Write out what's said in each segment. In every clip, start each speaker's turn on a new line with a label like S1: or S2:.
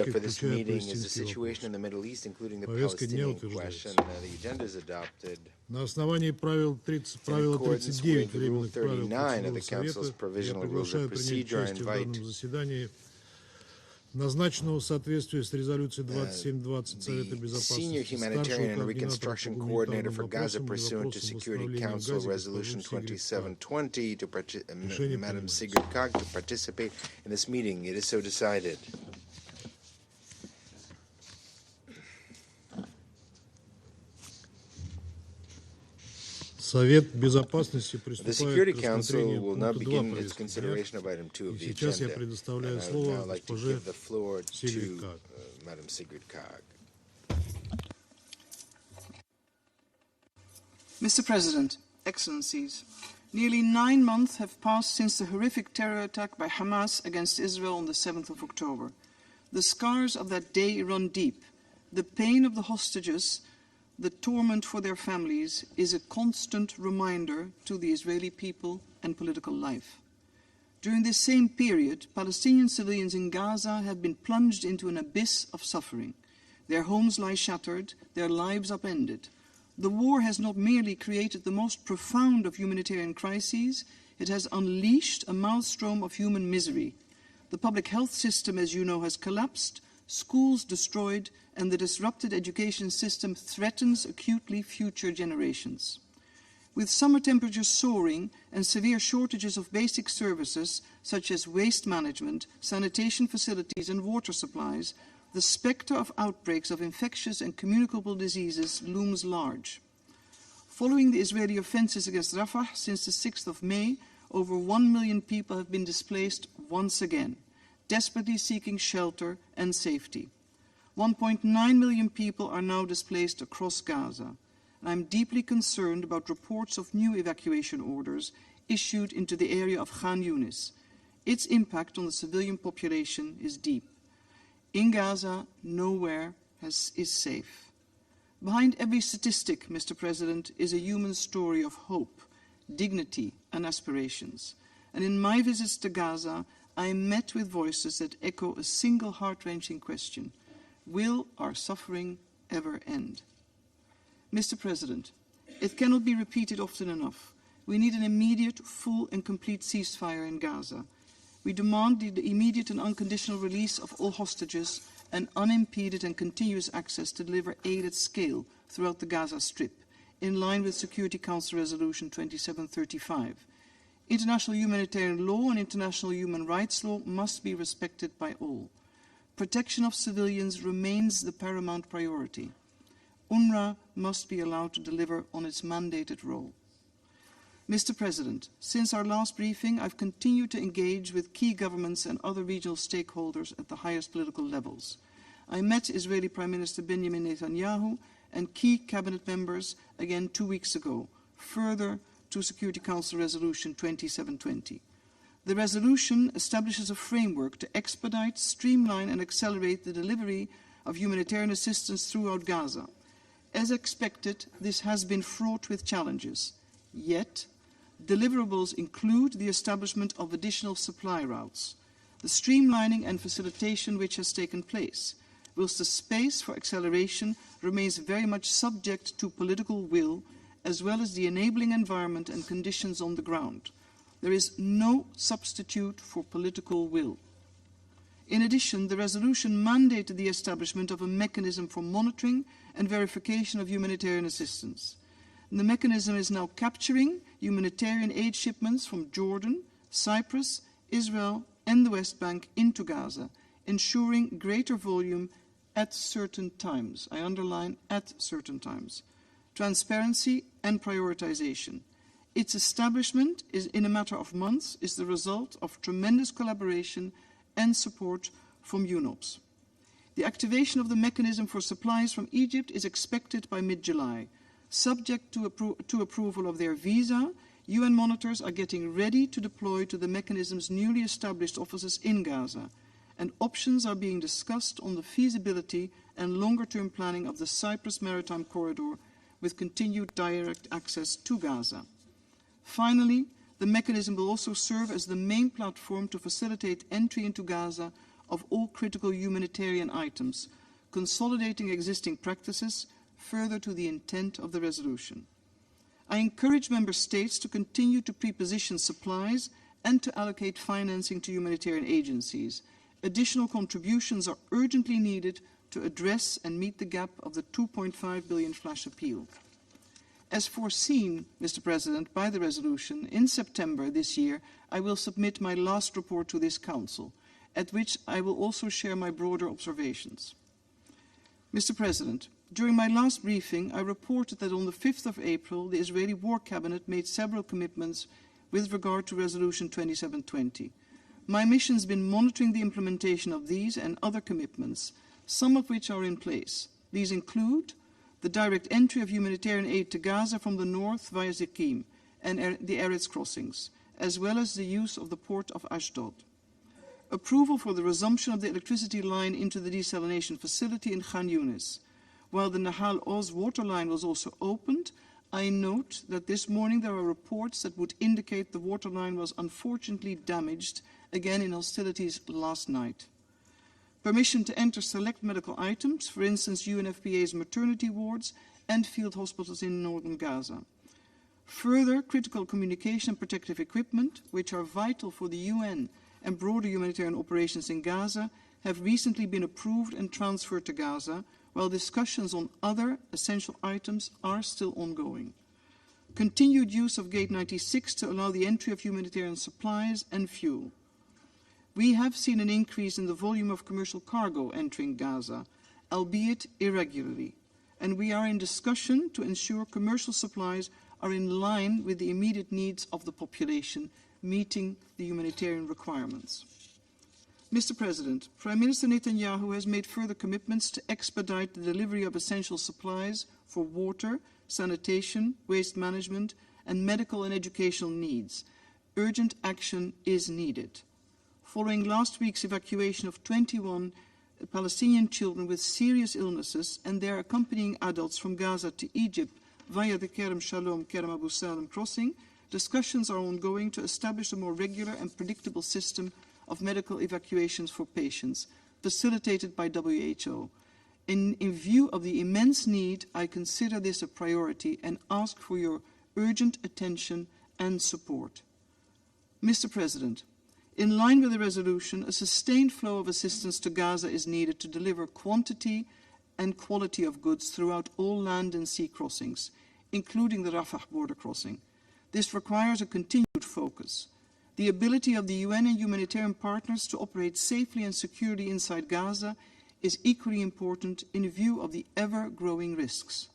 S1: For this meeting is the situation in the Middle East, including the Palestinian question. The agenda is adopted in accordance with Rule 39 of the Council's Provisional Rules of Procedure. I invite
S2: назначенного в соответствии с резолюцией 2720 Совета
S1: Senior Humanitarian and Reconstruction Coordinator for Gaza pursuant to Security Council Resolution 2720 to Madam Sigrid Kaag to participate in this meeting. It is so decided. The Security Council will now begin its consideration of item 2 of the agenda. And I would now like to give the floor to Madam Sigrid Kaag.
S3: Mr. President, Excellencies, nearly 9 months have passed since the horrific terror attack by Hamas against Israel on the 7th of October. The scars of that day run deep. The pain of the hostages, the torment for their families, is a constant reminder to the Israeli people and political life. During this same period, Palestinian civilians in Gaza have been plunged into an abyss of suffering. Their homes lie shattered, their lives upended. The war has not merely created the most profound of humanitarian crises, it has unleashed a maelstrom of human misery. The public health system, as you know, has collapsed, schools destroyed, and the disrupted education system threatens acutely future generations. With summer temperatures soaring and severe shortages of basic services such as waste management, sanitation facilities and water supplies, the spectre of outbreaks of infectious and communicable diseases looms large. Following the Israeli offensives against Rafah since the 6th of May, over 1 million people have been displaced once again, desperately seeking shelter and safety. 1.9 million people are now displaced across Gaza. And I'm deeply concerned about reports of new evacuation orders issued into the area of Khan Yunis. Its impact on the civilian population is deep. In Gaza, nowhere is safe. Behind every statistic, Mr. President, is a human story of hope, dignity, and aspirations. And in my visits to Gaza, I am met with voices that echo a single heart-wrenching question: will our suffering ever end? Mr. President, it cannot be repeated often enough. We need an immediate, full and complete ceasefire in Gaza. We demand the immediate and unconditional release of all hostages and unimpeded and continuous access to deliver aid at scale throughout the Gaza Strip, in line with Security Council Resolution 2735. International humanitarian law and international human rights law must be respected by all. Protection of civilians remains the paramount priority. UNRWA must be allowed to deliver on its mandated role. Mr. President, since our last briefing, I've continued to engage with key governments and other regional stakeholders at the highest political levels. I met Israeli Prime Minister Benjamin Netanyahu and key cabinet members again 2 weeks ago, further to Security Council Resolution 2720. The resolution establishes a framework to expedite, streamline and accelerate the delivery of humanitarian assistance throughout Gaza. As expected, this has been fraught with challenges. Yet, deliverables include the establishment of additional supply routes, the streamlining and facilitation which has taken place, whilst the space for acceleration remains very much subject to political will, as well as the enabling environment and conditions on the ground. There is no substitute for political will. In addition, the resolution mandated the establishment of a mechanism for monitoring and verification of humanitarian assistance. And the mechanism is now capturing humanitarian aid shipments from Jordan, Cyprus, Israel and the West Bank into Gaza, ensuring greater volume at certain times. I underline at certain times. Transparency and prioritization. Its establishment in a matter of months is the result of tremendous collaboration and support from UNOPS. The activation of the mechanism for supplies from Egypt is expected by mid-July. Subject to approval of their visa, UN monitors are getting ready to deploy to the mechanism's newly established offices in Gaza, and options are being discussed on the feasibility and longer-term planning of the Cyprus Maritime Corridor with continued direct access to Gaza. Finally, the mechanism will also serve as the main platform to facilitate entry into Gaza of all critical humanitarian items, consolidating existing practices further to the intent of the resolution. I encourage Member States to continue to preposition supplies and to allocate financing to humanitarian agencies. Additional contributions are urgently needed to address and meet the gap of the 2.5 billion flash appeal. As foreseen, Mr. President, by the resolution, in September this year, I will submit my last report to this Council, at which I will also share my broader observations. Mr. President, during my last briefing, I reported that on the 5th of April, the Israeli War Cabinet made several commitments with regard to Resolution 2720. My mission has been monitoring the implementation of these and other commitments, some of which are in place. These include the direct entry of humanitarian aid to Gaza from the north via Zikim and the Eretz crossings, as well as the use of the port of Ashdod. Approval for the resumption of the electricity line into the desalination facility in Khan Yunis. While the Nahal Oz water line was also opened, I note that this morning there are reports that would indicate the water line was unfortunately damaged, again in hostilities last night. Permission to enter select medical items, for instance UNFPA's maternity wards and field hospitals in northern Gaza. Further, critical communication and protective equipment, which are vital for the UN and broader humanitarian operations in Gaza, have recently been approved and transferred to Gaza, while discussions on other essential items are still ongoing. Continued use of Gate 96 to allow the entry of humanitarian supplies and fuel. We have seen an increase in the volume of commercial cargo entering Gaza, albeit irregularly, and we are in discussion to ensure commercial supplies are in line with the immediate needs of the population, meeting the humanitarian requirements. Mr. President, Prime Minister Netanyahu has made further commitments to expedite the delivery of essential supplies for water, sanitation, waste management, and medical and educational needs. Urgent action is needed. Following last week's evacuation of 21 Palestinian children with serious illnesses and their accompanying adults from Gaza to Egypt via the Kerem Shalom Kerem Abu Salam crossing, discussions are ongoing to establish a more regular and predictable system of medical evacuations for patients, facilitated by WHO. In view of the immense need, I consider this a priority and ask for your urgent attention and support. Mr. President, in line with the resolution, a sustained flow of assistance to Gaza is needed to deliver quantity and quality of goods throughout all land and sea crossings, including the Rafah border crossing. This requires a continued focus. The ability of the UN and humanitarian partners to operate safely and securely inside Gaza is equally important in view of the ever-growing risks.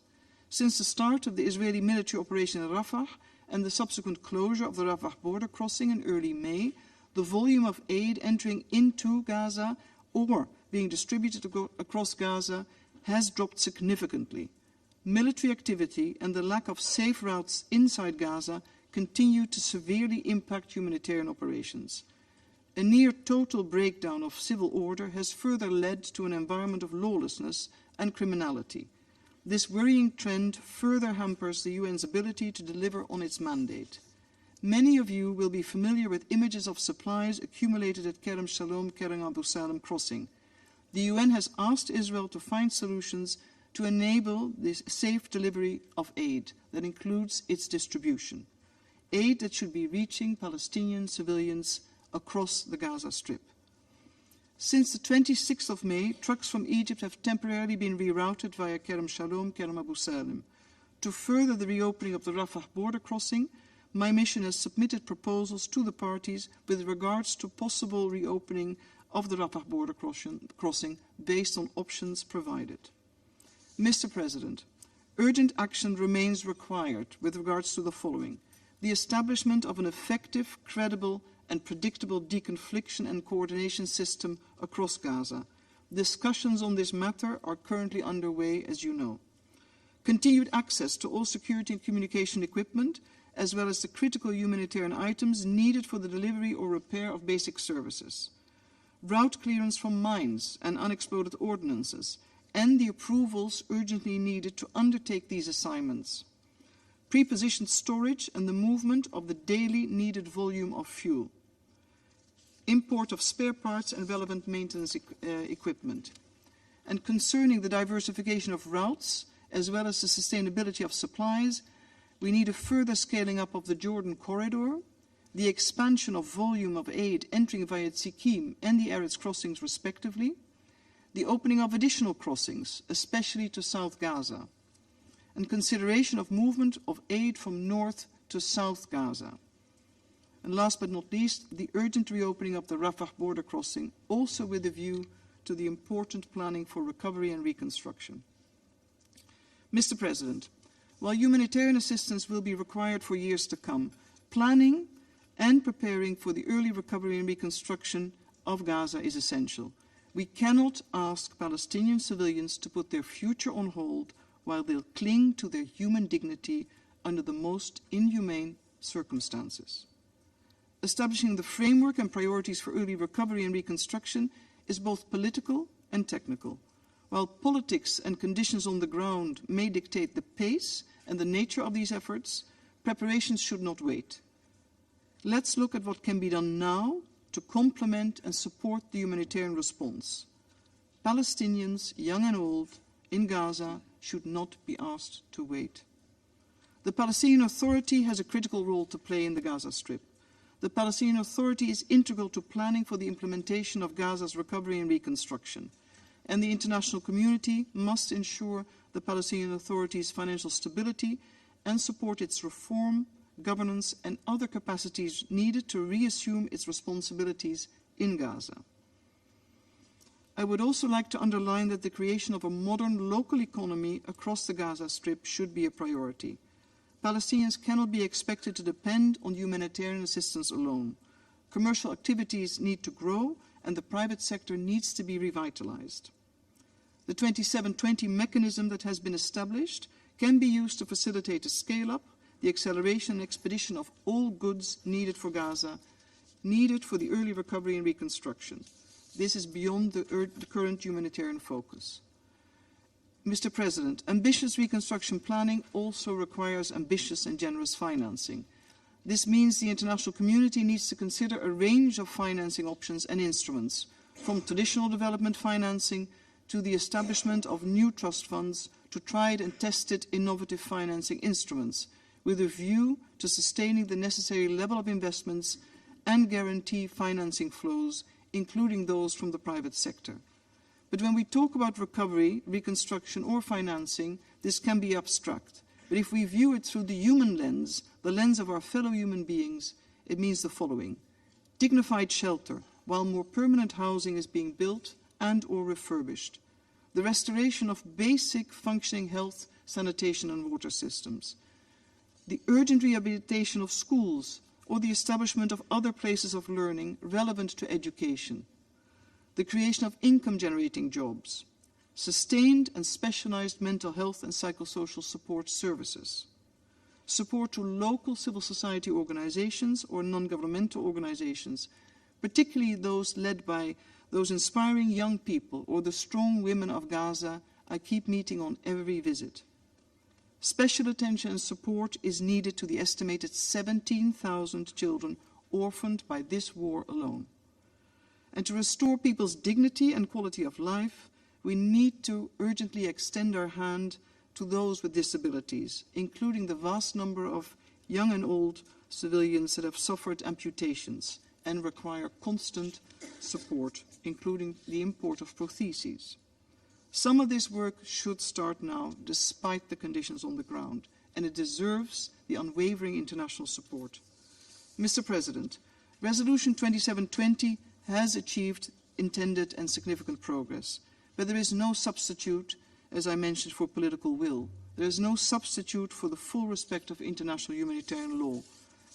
S3: Since the start of the Israeli military operation in Rafah and the subsequent closure of the Rafah border crossing in early May, the volume of aid entering into Gaza or being distributed across Gaza has dropped significantly. Military activity and the lack of safe routes inside Gaza continue to severely impact humanitarian operations. A near total breakdown of civil order has further led to an environment of lawlessness and criminality. This worrying trend further hampers the UN's ability to deliver on its mandate. Many of you will be familiar with images of supplies accumulated at Kerem Shalom Kerem Abu Salam crossing. The UN has asked Israel to find solutions to enable this safe delivery of aid that includes its distribution. Aid that should be reaching Palestinian civilians across the Gaza Strip. Since the 26th of May, trucks from Egypt have temporarily been rerouted via Kerem Shalom, Kerem Abu Salam. To further the reopening of the Rafah border crossing, my mission has submitted proposals to the parties with regards to possible reopening of the Rafah border crossing based on options provided. Mr. President, urgent action remains required with regards to the following: the establishment of an effective, credible and predictable deconfliction and coordination system across Gaza. Discussions on this matter are currently underway, as you know. Continued access to all security and communication equipment, as well as the critical humanitarian items needed for the delivery or repair of basic services. Route clearance from mines and unexploded ordnances, and the approvals urgently needed to undertake these assignments. Prepositioned storage and the movement of the daily needed volume of fuel. import of spare parts and relevant maintenance equipment. And concerning the diversification of routes, as well as the sustainability of supplies, we need a further scaling up of the Jordan corridor, the expansion of volume of aid entering via Tzikim and the Erez crossings respectively, the opening of additional crossings, especially to South Gaza, and consideration of movement of aid from North to South Gaza. And last but not least, the urgent reopening of the Rafah border crossing, also with a view to the important planning for recovery and reconstruction. Mr. President, while humanitarian assistance will be required for years to come, planning and preparing for the early recovery and reconstruction of Gaza is essential. We cannot ask Palestinian civilians to put their future on hold while they'll cling to their human dignity under the most inhumane circumstances. Establishing the framework and priorities for early recovery and reconstruction is both political and technical. While politics and conditions on the ground may dictate the pace and the nature of these efforts, preparations should not wait. Let's look at what can be done now to complement and support the humanitarian response. Palestinians, young and old, in Gaza should not be asked to wait. The Palestinian Authority has a critical role to play in the Gaza Strip. The Palestinian Authority is integral to planning for the implementation of Gaza's recovery and reconstruction, and the international community must ensure the Palestinian Authority's financial stability and support its reform, governance and other capacities needed to reassume its responsibilities in Gaza. I would also like to underline that the creation of a modern local economy across the Gaza Strip should be a priority. Palestinians cannot be expected to depend on humanitarian assistance alone. Commercial activities need to grow and the private sector needs to be revitalized. The 2720 mechanism that has been established can be used to facilitate a scale-up, the acceleration and expedition of all goods needed for Gaza, needed for the early recovery and reconstruction. This is beyond the current humanitarian focus. Mr. President, ambitious reconstruction planning also requires ambitious and generous financing. This means the international community needs to consider a range of financing options and instruments, from traditional development financing to the establishment of new trust funds to tried and tested innovative financing instruments, with a view to sustaining the necessary level of investments and guarantee financing flows, including those from the private sector. But when we talk about recovery, reconstruction or financing, this can be abstract. But if we view it through the human lens, the lens of our fellow human beings, it means the following: dignified shelter while more permanent housing is being built and or refurbished, the restoration of basic functioning health, sanitation and water systems, the urgent rehabilitation of schools or the establishment of other places of learning relevant to education, the creation of income-generating jobs, sustained and specialized mental health and psychosocial support services, support to local civil society organizations or non-governmental organizations, particularly those led by those inspiring young people or the strong women of Gaza I keep meeting on every visit. Special attention and support is needed to the estimated 17,000 children orphaned by this war alone. And to restore people's dignity and quality of life, we need to urgently extend our hand to those with disabilities, including the vast number of young and old civilians that have suffered amputations and require constant support, including the import of prostheses. Some of this work should start now, despite the conditions on the ground, and it deserves the unwavering international support. Mr. President, Resolution 2720 has achieved intended and significant progress, but there is no substitute, as I mentioned, for political will. There is no substitute for the full respect of international humanitarian law,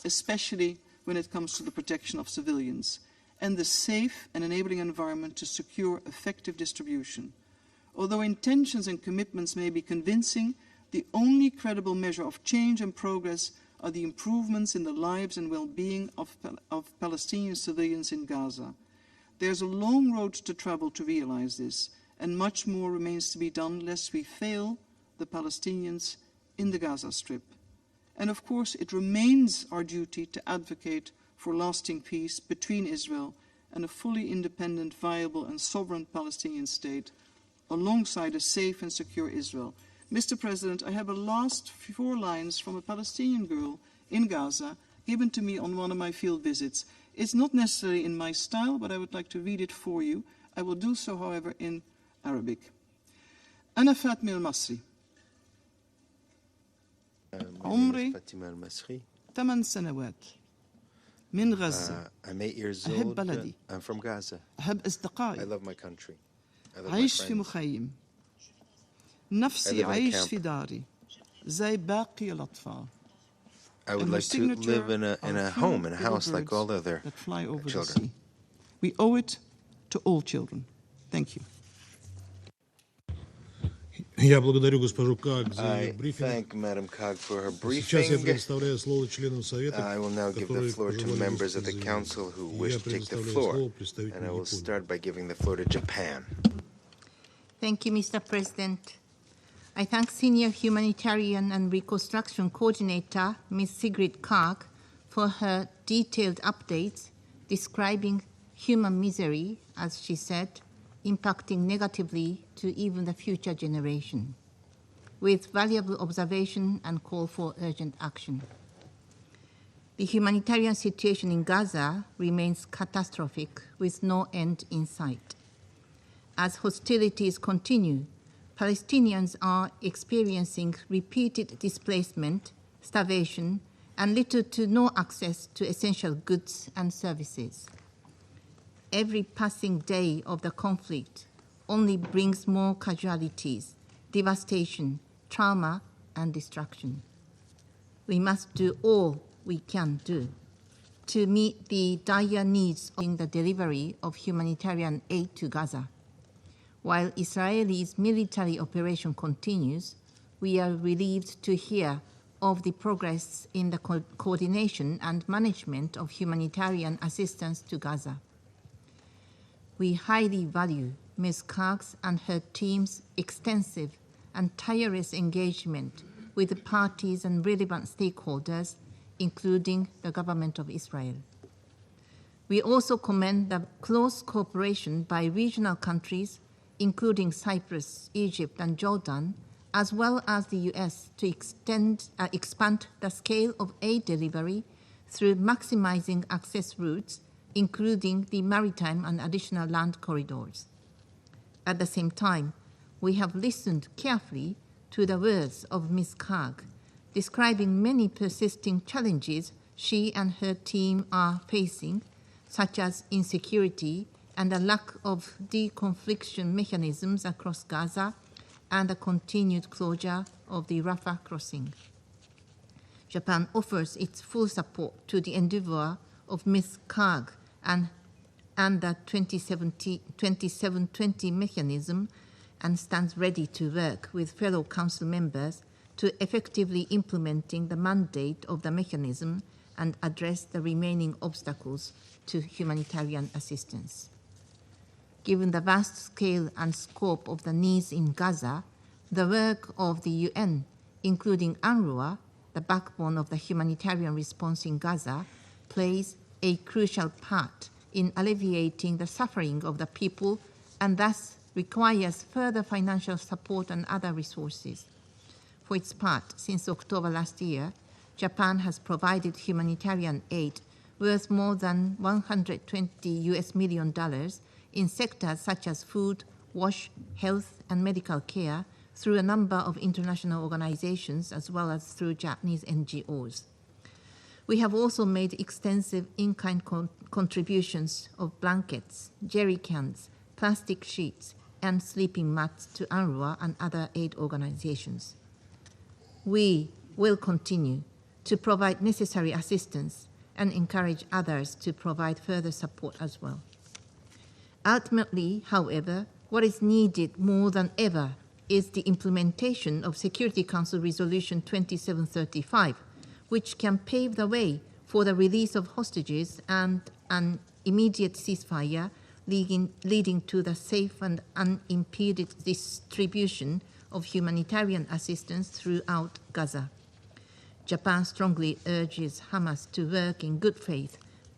S3: especially when it comes to the protection of civilians, and the safe and enabling environment to secure effective distribution. Although intentions and commitments may be convincing, the only credible measure of change and progress are the improvements in the lives and well-being of Palestinian civilians in Gaza. There's a long road to travel to realize this, and much more remains to be done lest we fail the Palestinians in the Gaza Strip. And of course, it remains our duty to advocate for lasting peace between Israel and a fully independent, viable and sovereign Palestinian state alongside a safe and secure Israel. Mr. President, I have a last 4 lines from a Palestinian girl in Gaza given to me on one of my field visits. It's not necessarily in my style, but I would like to read it for you. I will do so, however, in Arabic. أنا فاطمة المصري عمري 8 سنوات من غزة.
S1: I'm 8 years
S3: أحب
S1: old.
S3: بلدي.
S1: I'm from Gaza.
S3: أحب
S1: I
S3: أصدقائي.
S1: love my country. I love my
S3: عايش في
S1: friends.
S3: مخيم.
S1: I
S3: نفسي
S1: live in a
S3: عايش
S1: camp.
S3: في داري زي باقي الأطفال.
S1: I would
S3: And her
S1: like to
S3: signature
S1: live in
S3: are
S1: a
S3: two
S1: home, in a
S3: little
S1: house like
S3: birds
S1: all other
S3: that fly over the
S1: children.
S3: sea. We owe it to all children. Thank you.
S2: Я благодарю госпожу Kaag за
S1: I
S2: ее брифинг.
S1: thank Madam Kaag for her
S2: Сейчас я
S1: briefing.
S2: предоставляю слово членам Совета,
S1: I will now give the
S2: которые
S1: floor to
S2: пожелали
S1: members of the
S2: высказать
S1: Council who
S2: заявление.
S1: wish
S2: Я
S1: to take the
S2: предоставляю
S1: floor.
S2: слово
S1: And I
S2: представителю
S1: will
S2: Японии.
S1: start by giving the floor to Japan.
S4: Thank you, Mr. President. I thank Senior Humanitarian and Reconstruction Coordinator, Ms. Sigrid Kaag, for her detailed updates describing human misery, as she said, impacting negatively to even the future generation, with valuable observation and call for urgent action. The humanitarian situation in Gaza remains catastrophic with no end in sight. As hostilities continue, Palestinians are experiencing repeated displacement, starvation, and little to no access to essential goods and services. Every passing day of the conflict only brings more casualties, devastation, trauma, and destruction. We must do all we can do to meet the dire needs in the delivery of humanitarian aid to Gaza. While Israel's military operation continues, we are relieved to hear of the progress in the coordination and management of humanitarian assistance to Gaza. We highly value Ms. Kaag's and her team's extensive and tireless engagement with the parties and relevant stakeholders, including the government of Israel. We also commend the close cooperation by regional countries, including Cyprus, Egypt, and Jordan, as well as the U.S., to expand the scale of aid delivery through maximizing access routes, including the maritime and additional land corridors. At the same time, we have listened carefully to the words of Ms. Kaag, describing many persisting challenges she and her team are facing, such as insecurity and a lack of deconfliction mechanisms across Gaza, and the continued closure of the Rafah crossing. Japan offers its full support to the endeavor of Ms. Kaag and the 2720 mechanism, and stands ready to work with fellow Council members to effectively implementing the mandate of the mechanism and address the remaining obstacles to humanitarian assistance. Given the vast scale and scope of the needs in Gaza, the work of the UN, including UNRWA, the backbone of the humanitarian response in Gaza, plays a crucial part in alleviating the suffering of the people and thus requires further financial support and other resources. For its part, since October last year, Japan has provided humanitarian aid worth more than $120 million in sectors such as food, wash, health, and medical care through a number of international organizations as well as through Japanese NGOs. We have also made extensive in-kind contributions of blankets, jerry cans, plastic sheets, and sleeping mats to UNRWA and other aid organizations. We will continue to provide necessary assistance and encourage others to provide further support as well. Ultimately, however, what is needed more than ever is the implementation of Security Council Resolution 2735, which can pave the way for the release of hostages and an immediate ceasefire, leading to the safe and unimpeded distribution of humanitarian assistance throughout Gaza. Japan strongly urges Hamas to work in good faith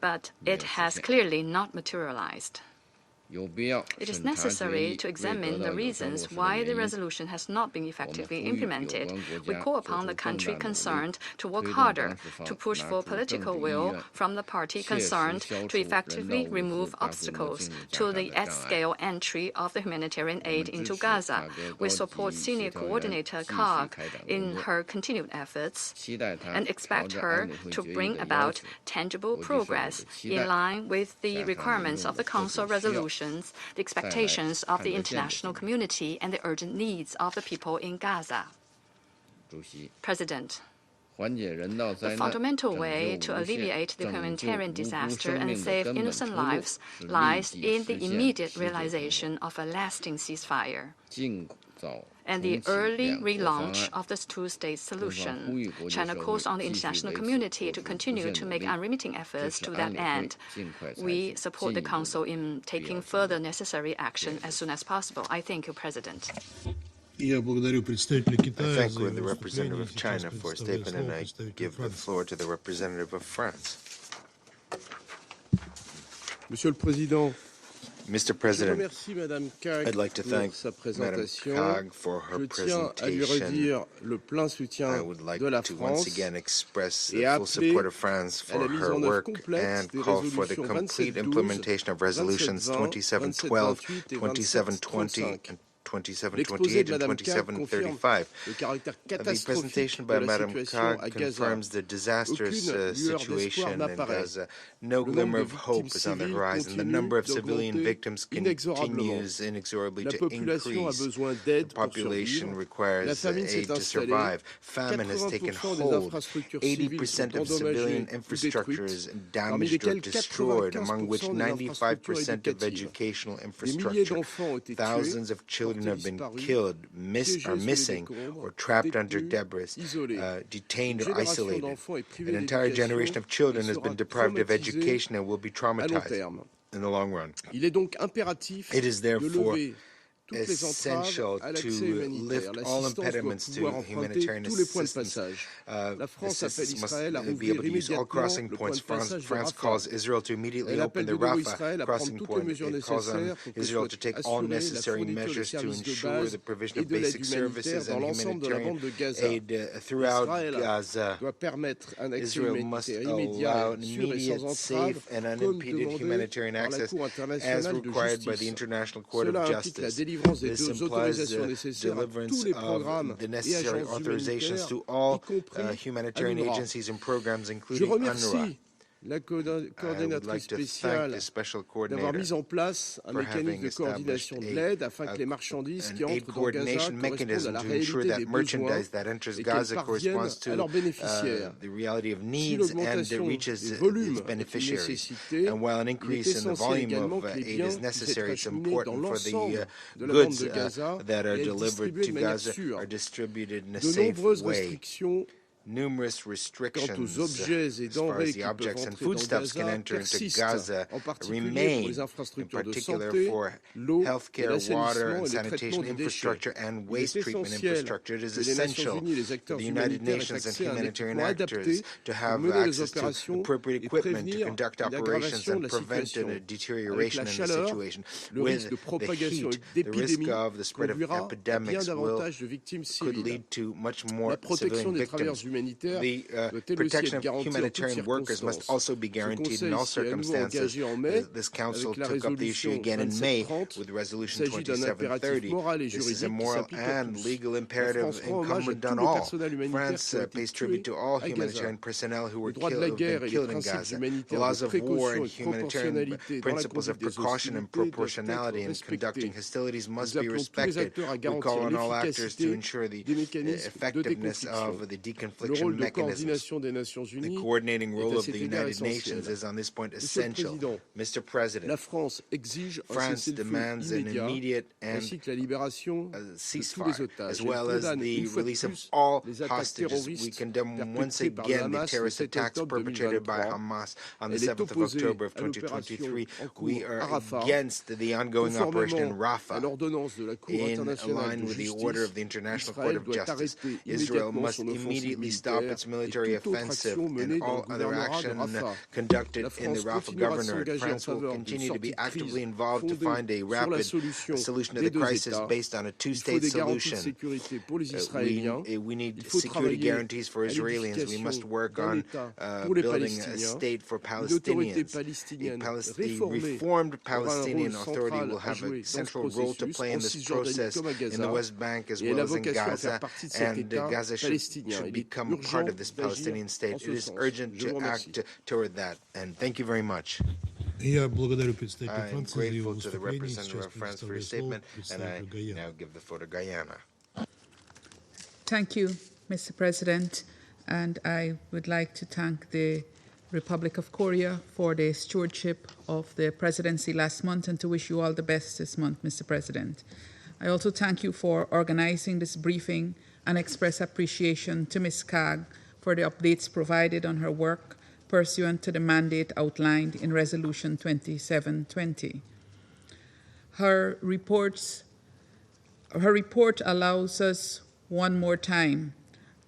S5: but it has clearly not materialized. It is necessary to examine the reasons why the resolution has not been effectively implemented. We call upon the country concerned to work harder to push for political will from the party concerned to effectively remove obstacles to the at-scale entry of the humanitarian aid into Gaza. We support Senior Coordinator Kaag in her continued efforts and expect her to bring about tangible progress in line with the requirements of the Council resolutions, the expectations of the international community, and the urgent needs of the people in Gaza. President, the fundamental way to alleviate the humanitarian disaster and save innocent lives lies in the immediate realization of a lasting ceasefire and the early relaunch of the two-state solution. China calls on the international community to continue to make unremitting efforts to that end. We support the Council in taking further necessary action as soon as possible. I thank you, President.
S2: I
S1: thank the representative of China for a statement, and I give the floor to the representative of France.
S6: Monsieur le Président,
S1: Mr. President, I'd like to thank Madam Kaag for her presentation. I would like to once again express the full support of France for her work and call for the complete implementation of resolutions 2712, 2720, and 2728 and 2735. The presentation by Madam Kaag confirms the disastrous situation in Gaza. No glimmer of hope is on the horizon. The number of civilian victims continues inexorably to increase. The population requires aid to survive. Famine has taken hold. 80% of civilian infrastructure is damaged or destroyed, among which 95% of educational infrastructure. Thousands of children have been killed, are missing, or trapped under debris, detained or isolated. An entire generation of children has been deprived of education and will be traumatized in the long run. It is therefore essential to lift all impediments to humanitarian assistance. Assistance must be able to use all crossing points. France calls Israel to immediately open the Rafah crossing point. It calls on Israel to take all necessary measures to ensure the provision of basic services and humanitarian aid throughout Gaza. Israel must allow immediate, safe, and unimpeded humanitarian access as required by the International Court of Justice. This implies the deliverance of the necessary authorizations to all humanitarian agencies and programs, including UNRWA. I would like to thank the special coordinator for having established an aid coordination mechanism to ensure that merchandise that enters Gaza corresponds to the reality of needs and reaches its beneficiaries. And while an increase in the volume of aid is necessary, it's important for the goods that are delivered to Gaza are distributed in a safe way. Numerous restrictions as far as the objects and foodstuffs can enter into Gaza remain, in particular for healthcare, water and sanitation infrastructure and waste treatment infrastructure. It is essential for the United Nations and humanitarian actors to have access to appropriate equipment to conduct operations and prevent a deterioration in the situation. With the heat, the risk of the spread of epidemics could lead to much more civilian victims. The protection of humanitarian workers must also be guaranteed in all circumstances. This Council took up the issue again in May with Resolution 2730. This is a moral and legal imperative incumbent on all. France pays tribute to all humanitarian personnel who have been killed in Gaza. The laws of war and humanitarian principles of precaution and proportionality in conducting hostilities must be respected. We call on all actors to ensure the effectiveness of the deconfliction mechanisms. The coordinating role of the United Nations is on this point essential. Mr. President, France demands an immediate and ceasefire, as well as the release of all hostages. We condemn once again the terrorist attacks perpetrated by Hamas on the 7th of October of 2023. We are against the ongoing operation in Rafah. In line with the order of the International Court of Justice, Israel must immediately stop its military offensive and all other action conducted in the Rafah Governorate. France will continue to be actively involved to find a rapid solution to the crisis based on a two-state solution. We need security guarantees for Israelis. We must work on building a state for Palestinians. A reformed Palestinian Authority will have a central role to play in this process in the West Bank as well as in Gaza, and Gaza should become part of this Palestinian state. It is urgent to act toward that, and thank you very much. I'm grateful to the representative of France for your statement, and I now give the floor to Guyana.
S7: Thank you, Mr. President, and I would like to thank the Republic of Korea for the stewardship of the presidency last month and to wish you all the best this month, Mr. President. I also thank you for organizing this briefing and express appreciation to Ms. Kaag for the updates provided on her work pursuant to the mandate outlined in Resolution 2720. Her report allows us one more time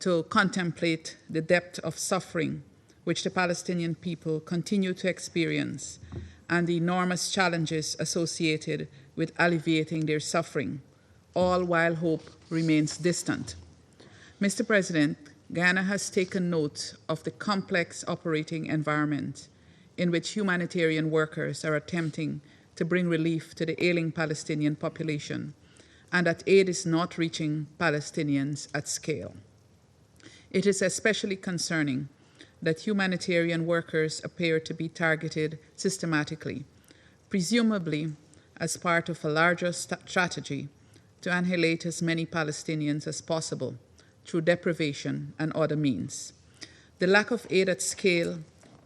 S7: to contemplate the depth of suffering which the Palestinian people continue to experience and the enormous challenges associated with alleviating their suffering, all while hope remains distant. Mr. President, Guyana has taken note of the complex operating environment in which humanitarian workers are attempting to bring relief to the ailing Palestinian population, and that aid is not reaching Palestinians at scale. It is especially concerning that humanitarian workers appear to be targeted systematically, presumably as part of a larger strategy to annihilate as many Palestinians as possible through deprivation and other means. The lack of aid at scale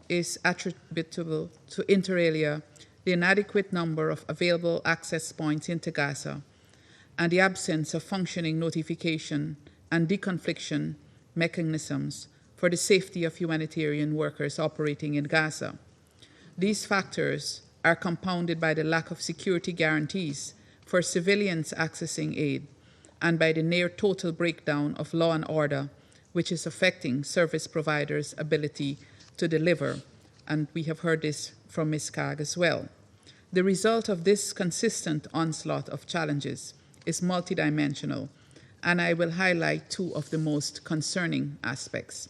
S7: is attributable to, inter alia, the inadequate number of available access points into Gaza and the absence of functioning notification and deconfliction mechanisms for the safety of humanitarian workers operating in Gaza. These factors are compounded by the lack of security guarantees for civilians accessing aid and by the near total breakdown of law and order, which is affecting service providers' ability to deliver, and we have heard this from Ms. Kaag as well. The result of this consistent onslaught of challenges is multidimensional, and I will highlight two of the most concerning aspects.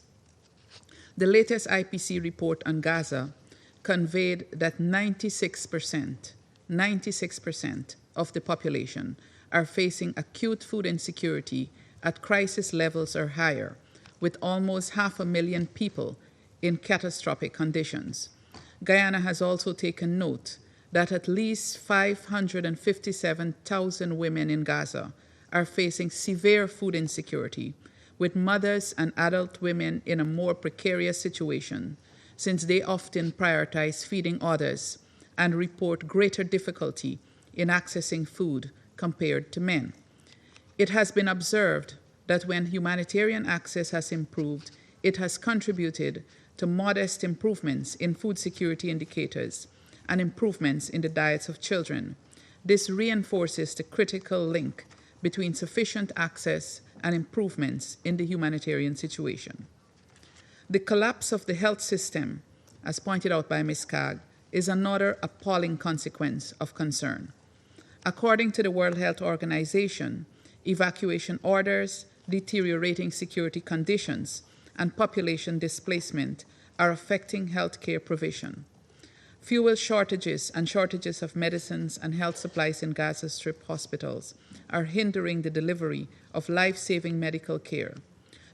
S7: The latest IPC report on Gaza conveyed that 96% of the population are facing acute food insecurity at crisis levels or higher, with almost 500,000 people in catastrophic conditions. Guyana has also taken note that at least 557,000 women in Gaza are facing severe food insecurity, with mothers and adult women in a more precarious situation, since they often prioritize feeding others and report greater difficulty in accessing food compared to men. It has been observed that when humanitarian access has improved, it has contributed to modest improvements in food security indicators and improvements in the diets of children. This reinforces the critical link between sufficient access and improvements in the humanitarian situation. The collapse of the health system, as pointed out by Ms. Kaag, is another appalling consequence of concern. According to the World Health Organization, evacuation orders, deteriorating security conditions, and population displacement are affecting healthcare provision. Fuel shortages and shortages of medicines and health supplies in Gaza Strip hospitals are hindering the delivery of life-saving medical care.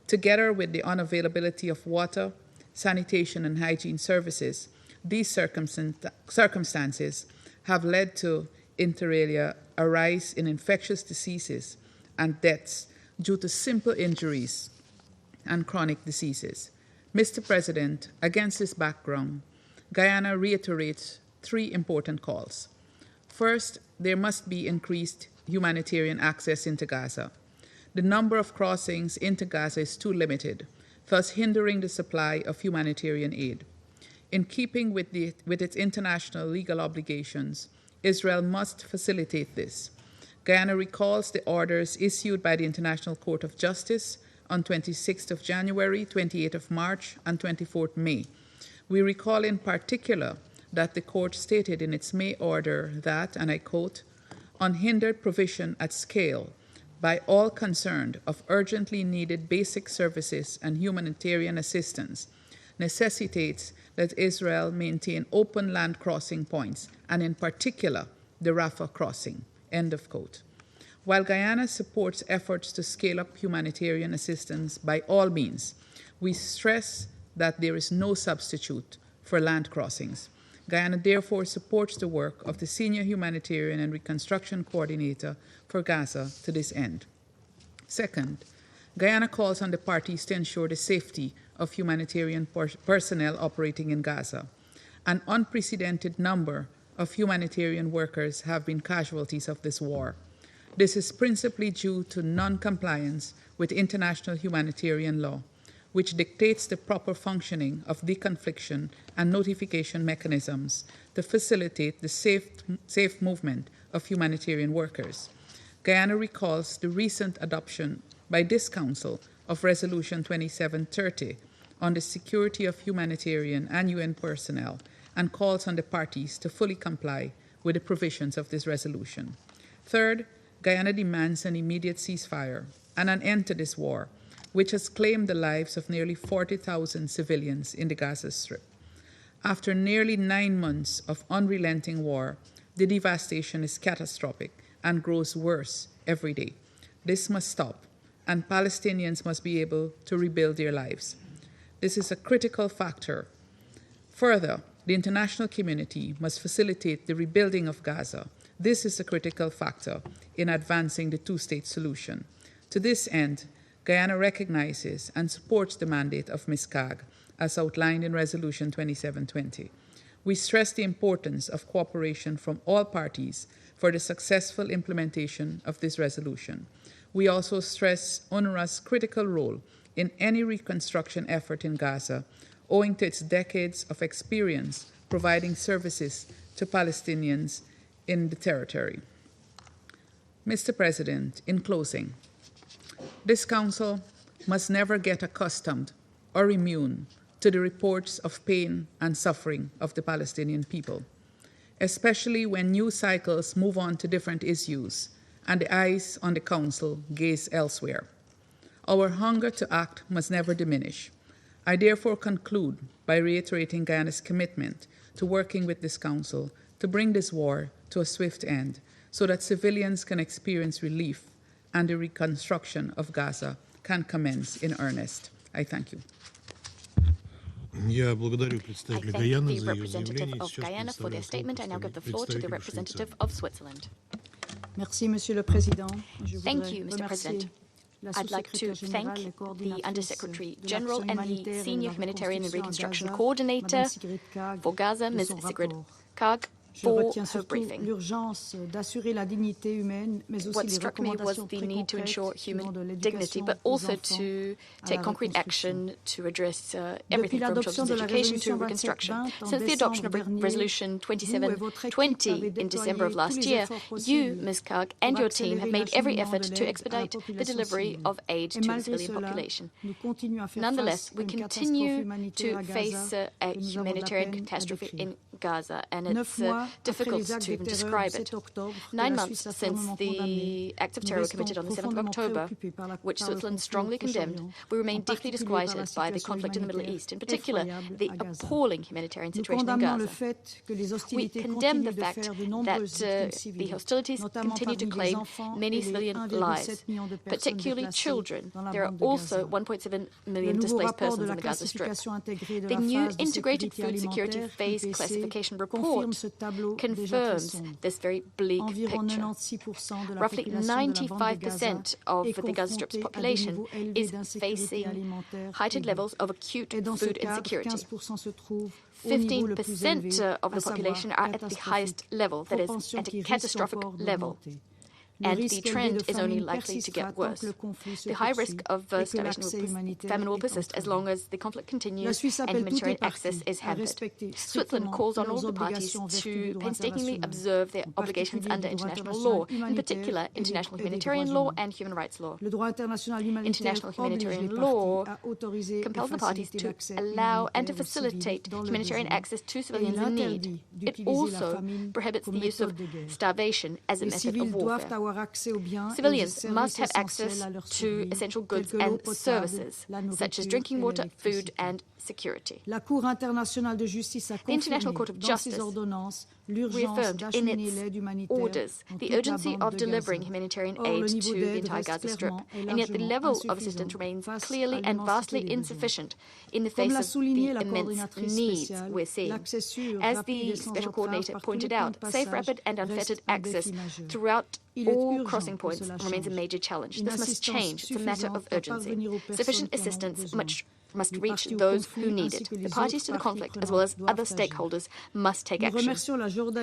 S7: Together with the unavailability of water, sanitation, and hygiene services, these circumstances have led to, inter alia, a rise in infectious diseases and deaths due to simple injuries and chronic diseases. Mr. President, against this background, Guyana reiterates three important calls. First, there must be increased humanitarian access into Gaza. The number of crossings into Gaza is too limited, thus hindering the supply of humanitarian aid. In keeping with its international legal obligations, Israel must facilitate this. Guyana recalls the orders issued by the International Court of Justice on 26th of January, 28th of March, and 24th May. We recall in particular that the court stated in its May order that, and I quote, unhindered provision at scale by all concerned of urgently needed basic services and humanitarian assistance necessitates that Israel maintain open land crossing points, and in particular, the Rafah crossing, end of quote. While Guyana supports efforts to scale up humanitarian assistance by all means, we stress that there is no substitute for land crossings. Guyana therefore supports the work of the Senior Humanitarian and Reconstruction Coordinator for Gaza to this end. Second, Guyana calls on the parties to ensure the safety of humanitarian personnel operating in Gaza. An unprecedented number of humanitarian workers have been casualties of this war. This is principally due to non-compliance with international humanitarian law, which dictates the proper functioning of deconfliction and notification mechanisms to facilitate the safe movement of humanitarian workers. Guyana recalls the recent adoption by this Council of Resolution 2730 on the security of humanitarian and UN personnel and calls on the parties to fully comply with the provisions of this resolution. Third, Guyana demands an immediate ceasefire and an end to this war, which has claimed the lives of nearly 40,000 civilians in the Gaza Strip. After nearly 9 months of unrelenting war, the devastation is catastrophic and grows worse every day. This must stop, and Palestinians must be able to rebuild their lives. This is a critical factor. Further, the international community must facilitate the rebuilding of Gaza. This is a critical factor in advancing the two-state solution. To this end, Guyana recognizes and supports the mandate of Ms. Kaag, as outlined in Resolution 2720. We stress the importance of cooperation from all parties for the successful implementation of this resolution. We also stress UNRWA's critical role in any reconstruction effort in Gaza, owing to its decades of experience providing services to Palestinians in the territory. Mr. President, in closing, this Council must never get accustomed or immune to the reports of pain and suffering of the Palestinian people, especially when news cycles move on to different issues and the eyes on the Council gaze elsewhere. Our hunger to act must never diminish. I therefore conclude by reiterating Guyana's commitment to working with this Council to bring this war to a swift end so that civilians can experience relief and the reconstruction of Gaza can commence in earnest. I thank you.
S2: Я благодарю представителя Гаяны за ее заявление.
S5: Of Guyana for their statement. I now give the floor to the representative of Switzerland.
S8: Merci, Monsieur le Président.
S5: Thank you, Mr. President. I'd like to thank the Undersecretary General and the Senior Humanitarian and Reconstruction Coordinator for Gaza, Ms. Sigrid Kaag, for her briefing. What struck me was the need to ensure human dignity, but also to take concrete action to address everything from children's education to reconstruction. Since the adoption of Resolution 2720 in December of last year, you, Ms. Kaag, and your team have made every effort to expedite the delivery of aid to the civilian population. Nonetheless, we continue to face a humanitarian catastrophe in Gaza, and it's difficult to even describe it. 9 months since the act of terror committed on the 7th of October, which Switzerland strongly condemned, we remain deeply disquieted by the conflict in the Middle East, in particular the appalling humanitarian situation in Gaza. We condemn the fact that the hostilities continue to claim many civilian lives, particularly children. There are also 1.7 million displaced persons in the Gaza Strip. The new Integrated Food Security Phase Classification Report confirms this very bleak picture. Roughly 95% of the Gaza Strip's population is facing heightened levels of acute food insecurity. 15% of the population are at the highest level, that is, at a catastrophic level. and the trend is only likely to get worse. The high risk of famine will persist as long as the conflict continues and humanitarian access is hampered. Switzerland calls on all the parties to painstakingly observe their obligations under international law, in particular international humanitarian law and human rights law. International humanitarian law compels the parties to allow and to facilitate humanitarian access to civilians in need. It also prohibits the use of starvation as a method of warfare. Civilians must have access to essential goods and services, such as drinking water, food, and security. The International Court of Justice reaffirmed in its orders the urgency of delivering humanitarian aid to the entire Gaza Strip, and yet the level of assistance remains clearly and vastly insufficient in the face of the immense needs we're seeing. As the Special Coordinator pointed out, safe, rapid and unfettered access throughout all crossing points remains a major challenge. This must change. It's a matter of urgency. Sufficient assistance must reach those who need it. The parties to the conflict, as well as other stakeholders, must take action.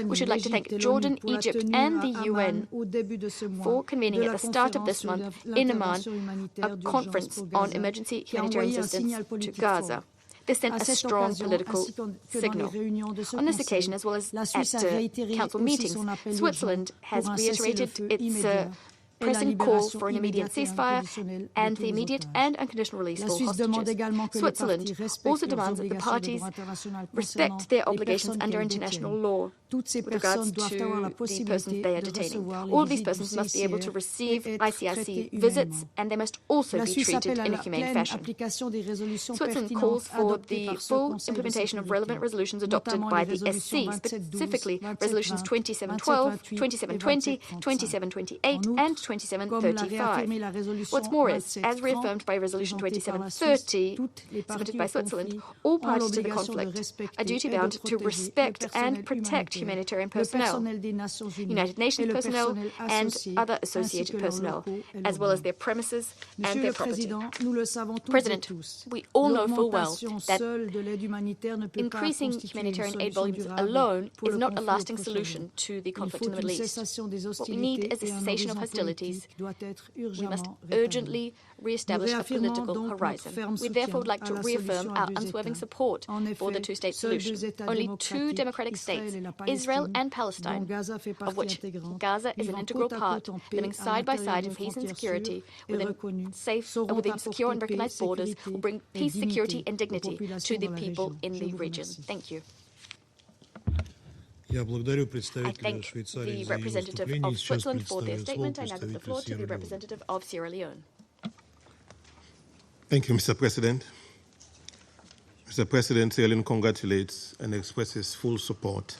S5: We should like to thank Jordan, Egypt, and the UN for convening at the start of this month in Amman a conference on emergency humanitarian assistance to Gaza. This sent a strong political signal. On this occasion, as well as at Council meetings, Switzerland has reiterated its pressing call for an immediate ceasefire and the immediate and unconditional release of all hostages. Switzerland also demands that the parties respect their obligations under international law with regards to the persons they are detaining. All of these persons must be able to receive ICRC visits, and they must also be treated in a humane fashion. Switzerland calls for the full implementation of relevant resolutions adopted by the SC, specifically resolutions 2712, 2720, 2728, and 2735. What's more is, as reaffirmed by Resolution 2730, submitted by Switzerland, all parties to the conflict are duty-bound to respect and protect humanitarian personnel, United Nations personnel, and other associated personnel, as well as their premises and their property. President, we all know full well that increasing humanitarian aid volumes alone is not a lasting solution to the conflict in the Middle East. What we need is a cessation of hostilities. We must urgently re-establish a political horizon. We therefore would like to reaffirm our unswerving support for the two-state solution. Only two democratic states, Israel and Palestine, of which Gaza is an integral part, living side by side in peace and security within secure and recognized borders, will bring peace, security, and dignity to the people in the region. Thank you. I thank the representative of Switzerland for their statement. I now give the floor to the representative of Sierra Leone.
S2: Thank you, Mr. President. Mr. President, Sierra Leone congratulates and expresses full support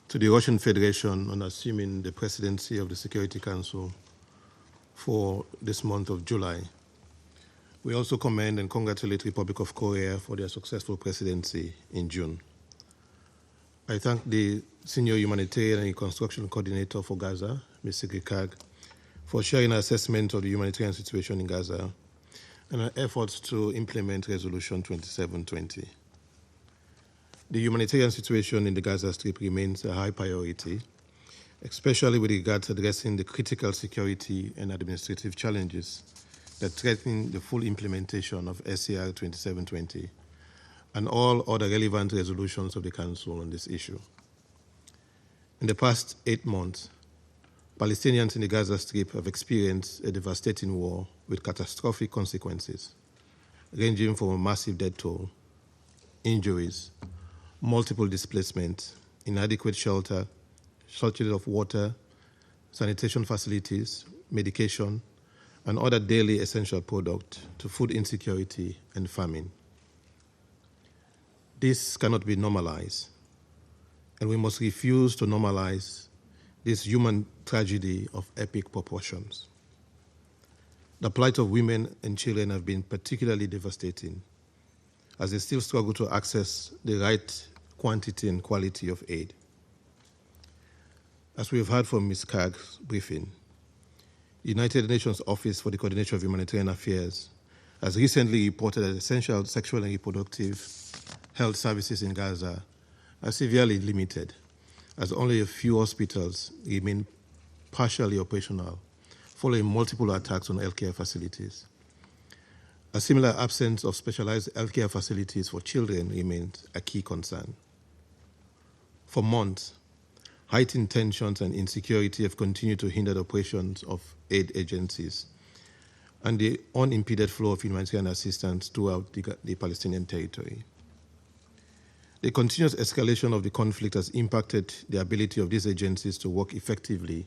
S2: to the Russian Federation on assuming the presidency of the Security Council for this month of July. We also commend and congratulate the Republic of Korea for their successful presidency in June. I thank the Senior Humanitarian and Reconstruction Coordinator for Gaza, Ms. Sigrid Kaag, for sharing her assessment of the humanitarian situation in Gaza and her efforts to implement Resolution 2720. The humanitarian situation in the Gaza Strip remains a high priority, especially with regard to addressing the critical security and administrative challenges that threaten the full implementation of SCR 2720 and all other relevant resolutions of the Council on this issue. In the past 8 months, Palestinians in the Gaza Strip have experienced a devastating war with catastrophic consequences, ranging from a massive death toll, injuries, multiple displacements, inadequate shelter, shortage of water, sanitation facilities, medication, and other daily essential products to food insecurity and famine. This cannot be normalized, and we must refuse to normalize this human tragedy of epic proportions. The plight of women and children have been particularly devastating, as they still struggle to access the right quantity and quality of aid. As we have heard from Ms. Kaag's briefing, the United Nations Office for the Coordination of Humanitarian Affairs has recently reported that essential sexual and reproductive health services in Gaza are severely limited, as only a few hospitals remain partially operational following multiple attacks on healthcare facilities. A similar absence of specialized healthcare facilities for children remains a key concern. For months, heightened tensions and insecurity have continued to hinder the operations of aid agencies and the unimpeded flow of humanitarian assistance throughout the Palestinian territory. The continuous escalation of the conflict has impacted the ability of these agencies to work effectively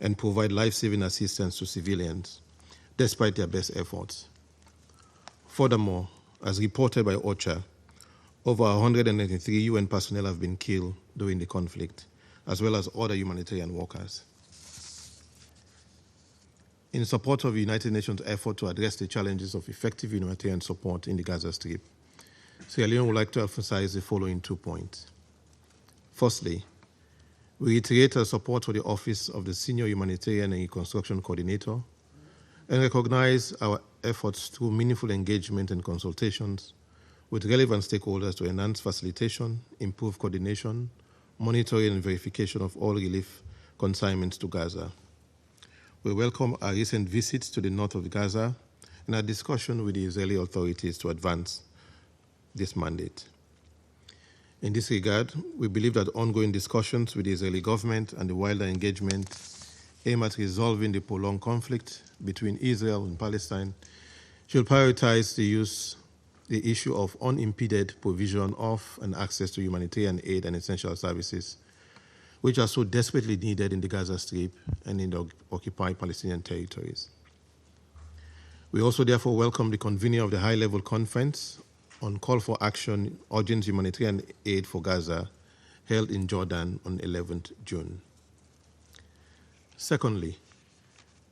S2: and provide life-saving assistance to civilians, despite their best efforts. Furthermore, as reported by OCHA, over 193 UN personnel have been killed during the conflict, as well as other humanitarian workers. In support of the United Nations' effort to address the challenges of effective humanitarian support in the Gaza Strip, Sierra Leone would like to emphasize the following 2 points. Firstly, we reiterate our support for the Office of the Senior Humanitarian and Reconstruction Coordinator and recognize our efforts through meaningful engagement and consultations with relevant stakeholders to enhance facilitation, improve coordination, monitoring and verification of all relief consignments to Gaza. We welcome our recent visits to the north of Gaza and our discussion with the Israeli authorities to advance this mandate. In this regard, we believe that ongoing discussions with the Israeli government and the wider engagement aim at resolving the prolonged conflict between Israel and Palestine should prioritize the issue of unimpeded provision of and access to humanitarian aid and essential services, which are so desperately needed in the Gaza Strip and in the occupied Palestinian territories. We also therefore welcome the convening of the high-level conference on call for action urgent humanitarian aid for Gaza, held in Jordan on 11th June. Secondly,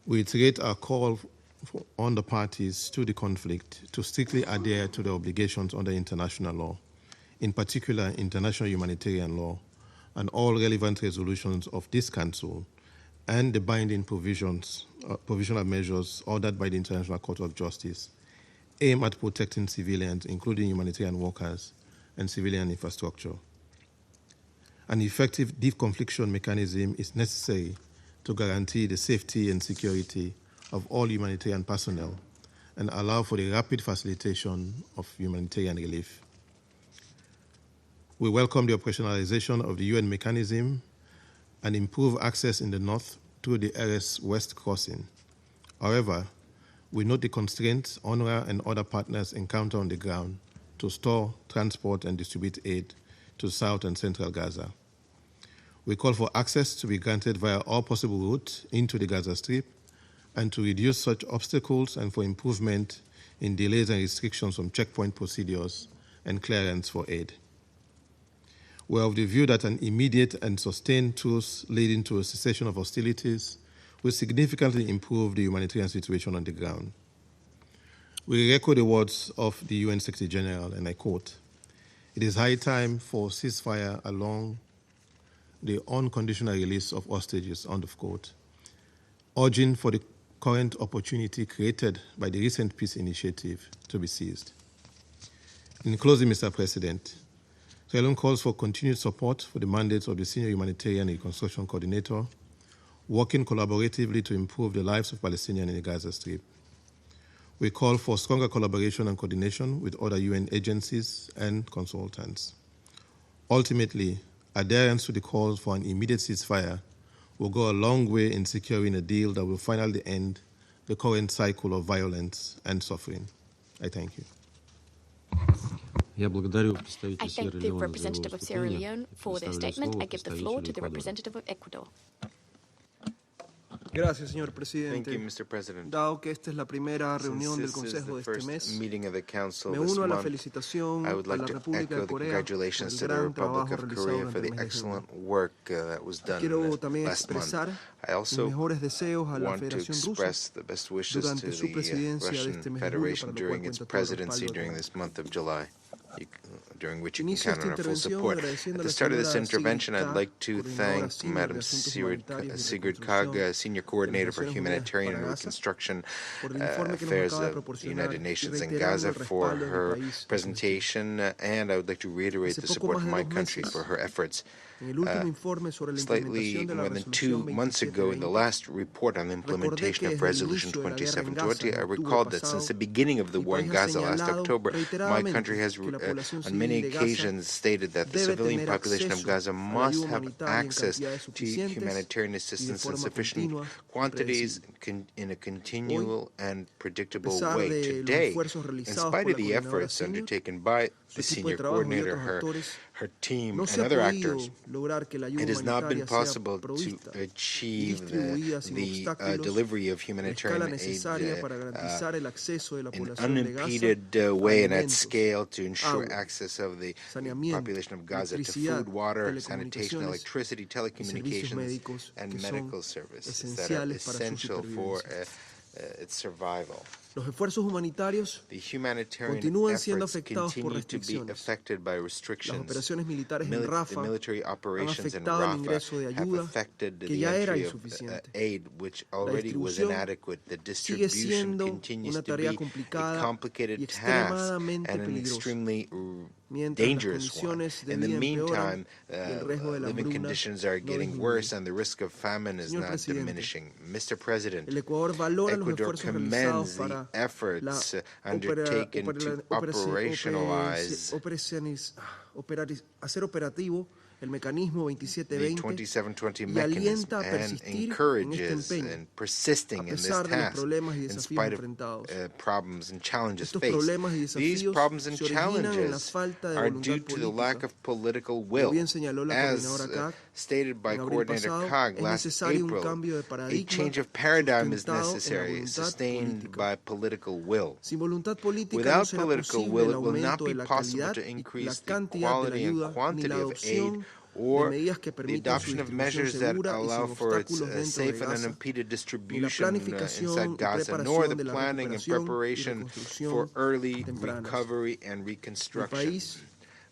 S2: we reiterate our call on the parties to the conflict to strictly adhere to the obligations under international law, in particular international humanitarian law, and all relevant resolutions of this Council and the binding provisional measures ordered by the International Court of Justice aim at protecting civilians, including humanitarian workers and civilian infrastructure. An effective deconfliction mechanism is necessary to guarantee the safety and security of all humanitarian personnel and allow for the rapid facilitation of humanitarian relief. We welcome the operationalization of the UN mechanism and improve access in the north through the RS West crossing. However, we note the constraints UNRWA and other partners encounter on the ground to store, transport, and distribute aid to South and Central Gaza. We call for access to be granted via all possible routes into the Gaza Strip and to reduce such obstacles and for improvement in delays and restrictions from checkpoint procedures and clearance for aid. We are of the view that an immediate and sustained truce leading to a cessation of hostilities will significantly improve the humanitarian situation on the ground. We echo the words of the UN Secretary General, and I quote, "It is high time for ceasefire along the unconditional release of hostages," end of quote, urging for the current opportunity created by the recent peace initiative to be seized. In closing, Mr. President, Sierra Leone calls for continued support for the mandates of the Senior Humanitarian and Reconstruction Coordinator, working collaboratively to improve the lives of Palestinians in the Gaza Strip. We call for stronger collaboration and coordination with other UN agencies and consultants. Ultimately, adherence to the calls for an immediate ceasefire will go a long way in securing a deal that will finally end the current cycle of violence and suffering. I thank you.
S5: I thank the representative of Sierra Leone for their statement. I give the floor to the representative of Ecuador.
S6: Gracias, señor presidente.
S1: Thank you, Mr. President.
S6: Dado que esta es la primera reunión del
S1: Since this is
S6: Consejo de
S1: the
S6: este
S1: first
S6: mes,
S1: meeting of the Council
S6: me
S1: this
S6: uno a la
S1: month,
S6: felicitación
S1: I would
S6: a
S1: like
S6: la
S1: to
S6: República
S1: echo
S6: de
S1: the
S6: Corea por
S1: congratulations
S6: el
S1: to the
S6: gran
S1: Republic
S6: trabajo
S1: of
S6: realizado
S1: Korea for
S6: durante
S1: the
S6: el mes de
S1: excellent
S6: junio.
S1: work that was done
S6: Quiero también
S1: last month.
S6: expresar
S1: I
S6: mis
S1: also
S6: mejores deseos a la
S1: want to
S6: Federación Rusa
S1: express the best wishes to
S6: durante su
S1: the
S6: presidencia de
S1: Russian
S6: este mes de julio,
S1: Federation
S6: para lo cual
S1: during its
S6: cuenta todo el
S1: presidency
S6: respaldo de
S1: during
S6: Canadá.
S1: this month of July, during during which you can count on our full support. At the start of this intervention, I'd like to thank Madam Sigrid Kaag, Senior Coordinator for Humanitarian and Reconstruction Affairs of the United Nations in Gaza, for her presentation, and I would like to reiterate the support of my country for her efforts. Slightly more than 2 months ago, in the last report on the implementation of Resolution 2720, I recalled that since the beginning of the war in Gaza last October, my country has on many occasions stated that the civilian population of Gaza must have access to humanitarian assistance in sufficient quantities in a continual and predictable way. Today, in spite of the efforts undertaken by the senior coordinator, her team, and other actors, it has not been possible to achieve the delivery of humanitarian aid in unimpeded way and at scale to ensure access of the population of Gaza to food, water, sanitation, electricity, telecommunications, and medical services that are essential for its survival. The humanitarian efforts continue to be affected by restrictions. The military operations in Rafah have affected the entry of aid, which already was inadequate. The distribution continues to be a complicated task and an extremely dangerous one. In the meantime, living conditions are getting worse and the risk of famine is not diminishing. Mr. President, Ecuador commends the efforts undertaken to operationalize the 2720 mechanism and encourages in persisting in this task in spite of problems and challenges faced. These problems and challenges are due to the lack of political will. As stated by Coordinator Kaag last April, a change of paradigm is necessary, sustained by political will. Without political will, it will not be possible to increase the quality and quantity of aid or the adoption of measures that allow for its safe and unimpeded distribution inside Gaza, nor the planning and preparation for early recovery and reconstruction.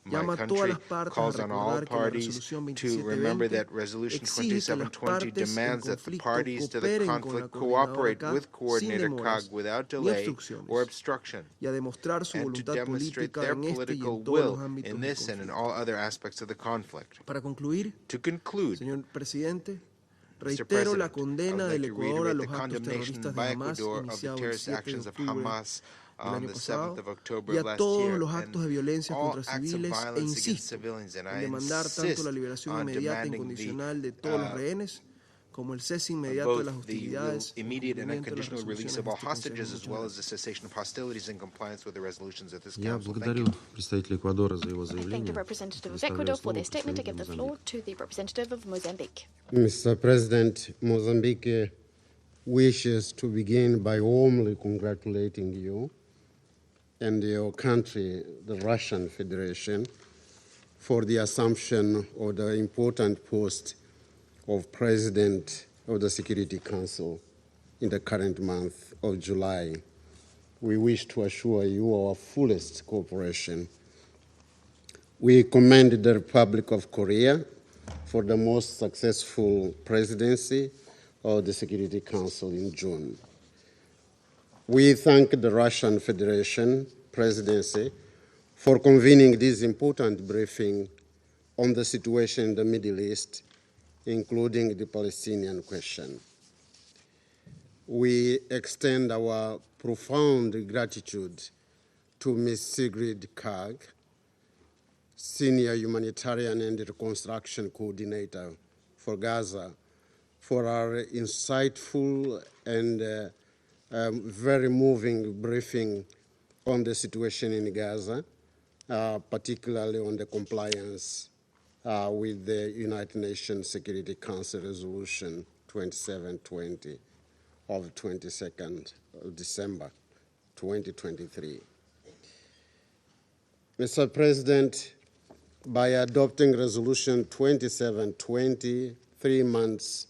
S1: My country calls on all parties to remember that Resolution 2720 demands that the parties to the conflict cooperate with Coordinator Kaag without delay or obstruction, and to demonstrate their political will in this and in all other aspects of the conflict. To conclude, Mr. President, I would like to reiterate the condemnation by Ecuador of the terrorist actions of Hamas on the 7th of October of last year, and all acts of violence against civilians, and I insist on demanding both the immediate and unconditional release of all hostages, as well as the cessation of hostilities in compliance with the resolutions of this Council. Thank you.
S9: I thank the representative of Ecuador for their statement. To give the floor to the representative of Mozambique.
S10: Mr. President, Mozambique wishes to begin by warmly congratulating you and your country, the Russian Federation, for the assumption of the important post of President of the Security Council in the current month of July. We wish to assure you our fullest cooperation. We commend the Republic of Korea for the most successful presidency of the Security Council in June. We thank the Russian Federation presidency for convening this important briefing on the situation in the Middle East, including the Palestinian question. We extend our profound gratitude to Ms. Sigrid Kaag, Senior Humanitarian and Reconstruction Coordinator for Gaza, for our insightful and very moving briefing on the situation in Gaza, particularly on the compliance with the United Nations Security Council Resolution 2720 of 22nd of December 2023. Mr. President, by adopting Resolution 2720, 3 months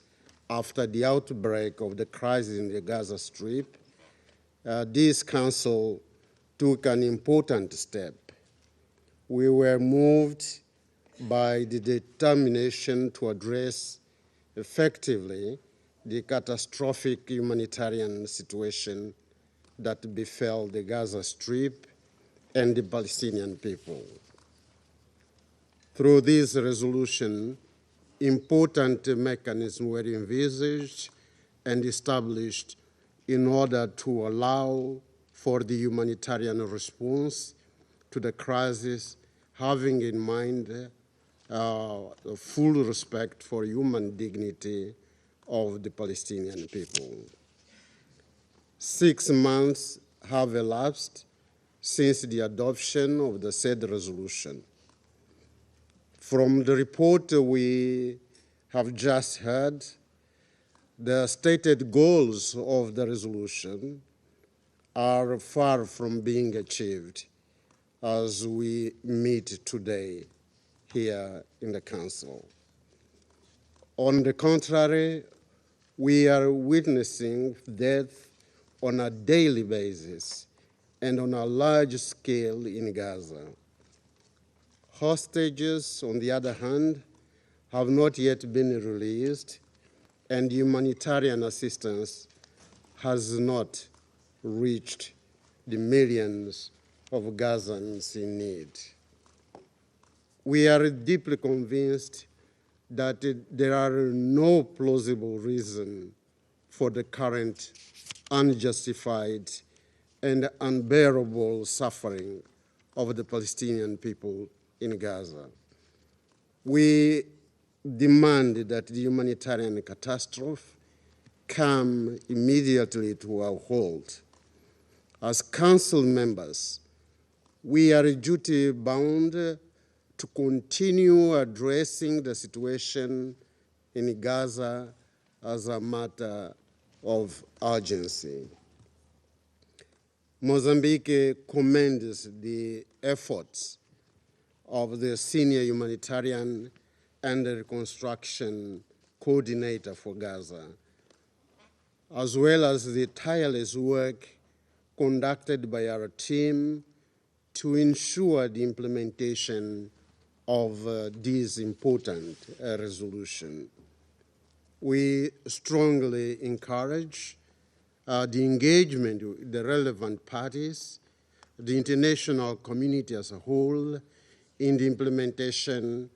S10: after the outbreak of the crisis in the Gaza Strip, this Council took an important step we were moved by the determination to address effectively the catastrophic humanitarian situation that befell the Gaza Strip and the Palestinian people. Through this resolution, important mechanisms were envisaged and established in order to allow for the humanitarian response to the crisis, having in mind full respect for human dignity of the Palestinian people. 6 months have elapsed since the adoption of the said resolution. From the report we have just heard, the stated goals of the resolution are far from being achieved as we meet today here in the Council. On the contrary, we are witnessing death on a daily basis and on a large scale in Gaza. Hostages, on the other hand, have not yet been released, and humanitarian assistance has not reached the millions of Gazans in need. We are deeply convinced that there are no plausible reasons for the current unjustified and unbearable suffering of the Palestinian people in Gaza. We demand that the humanitarian catastrophe come immediately to a halt. As Council members, we are duty-bound to continue addressing the situation in Gaza as a matter of urgency. Mozambique commends the efforts of the Senior Humanitarian and Reconstruction Coordinator for Gaza, as well as the tireless work conducted by our team to ensure the implementation of this important resolution. We strongly encourage the engagement with the relevant parties, the international community as a whole, in the implementation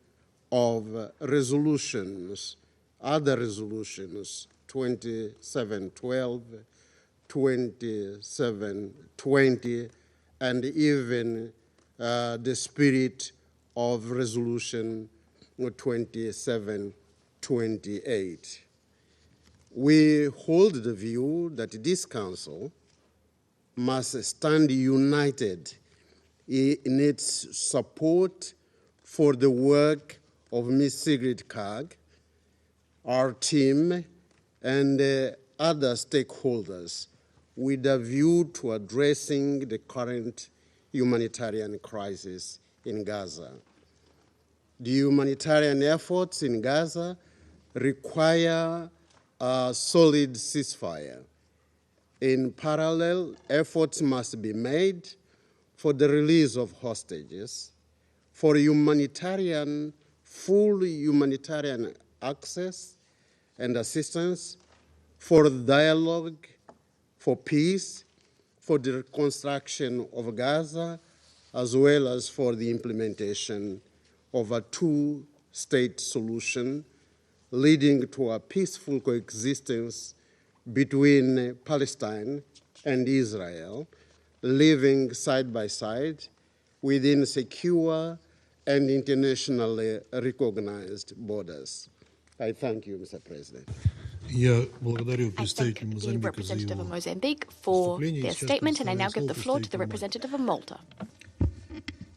S10: of resolutions, other resolutions, 2712, 2720, and even the spirit of resolution 2728. We hold the view that this Council must stand united in its support for the work of Ms. Sigrid Kaag, our team, and other stakeholders with a view to addressing the current humanitarian crisis in Gaza. The humanitarian efforts in Gaza require a solid ceasefire. In parallel, efforts must be made for the release of hostages, for full humanitarian access and assistance, for dialogue, for peace, for the reconstruction of Gaza, as well as for the implementation of a two-state solution leading to a peaceful coexistence between Palestine and Israel, living side by side within secure and internationally recognized borders. I thank you, Mr. President.
S9: I thank the representative of Mozambique for their statement, and I now give the floor to the representative of Malta.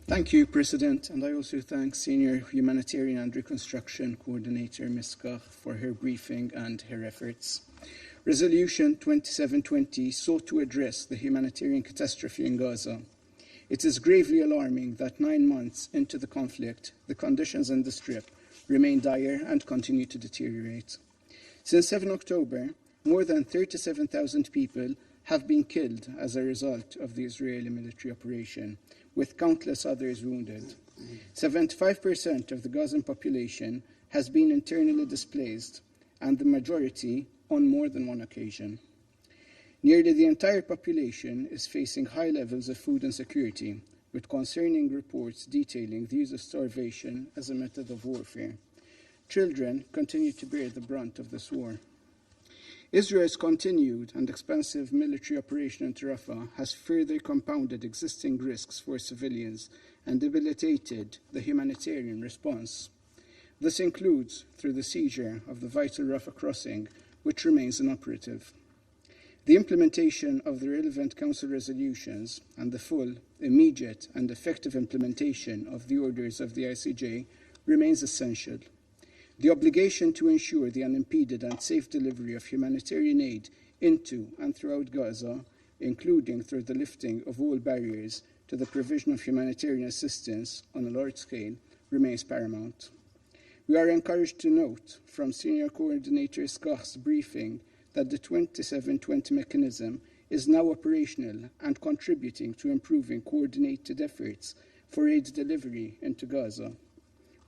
S11: Thank you, President, and I also thank Senior Humanitarian and Reconstruction Coordinator Ms. Kaag for her briefing and her efforts. Resolution 2720 sought to address the humanitarian catastrophe in Gaza. It is gravely alarming that 9 months into the conflict, the conditions in the Strip remain dire and continue to deteriorate. Since 7 October, more than 37,000 people have been killed as a result of the Israeli military operation, with countless others wounded. 75% of the Gazan population has been internally displaced, and the majority on more than one occasion. Nearly the entire population is facing high levels of food insecurity, with concerning reports detailing the use of starvation as a method of warfare. Children continue to bear the brunt of this war. Israel's continued and expansive military operation into Rafah has further compounded existing risks for civilians and debilitated the humanitarian response. This includes through the seizure of the vital Rafah crossing, which remains inoperative. The implementation of the relevant Council resolutions and the full, immediate, and effective implementation of the orders of the ICJ remains essential. The obligation to ensure the unimpeded and safe delivery of humanitarian aid into and throughout Gaza, including through the lifting of all barriers to the provision of humanitarian assistance on a large scale, remains paramount. We are encouraged to note from Senior Coordinator Kaag's briefing that the 2720 mechanism is now operational and contributing to improving coordinated efforts for aid delivery into Gaza.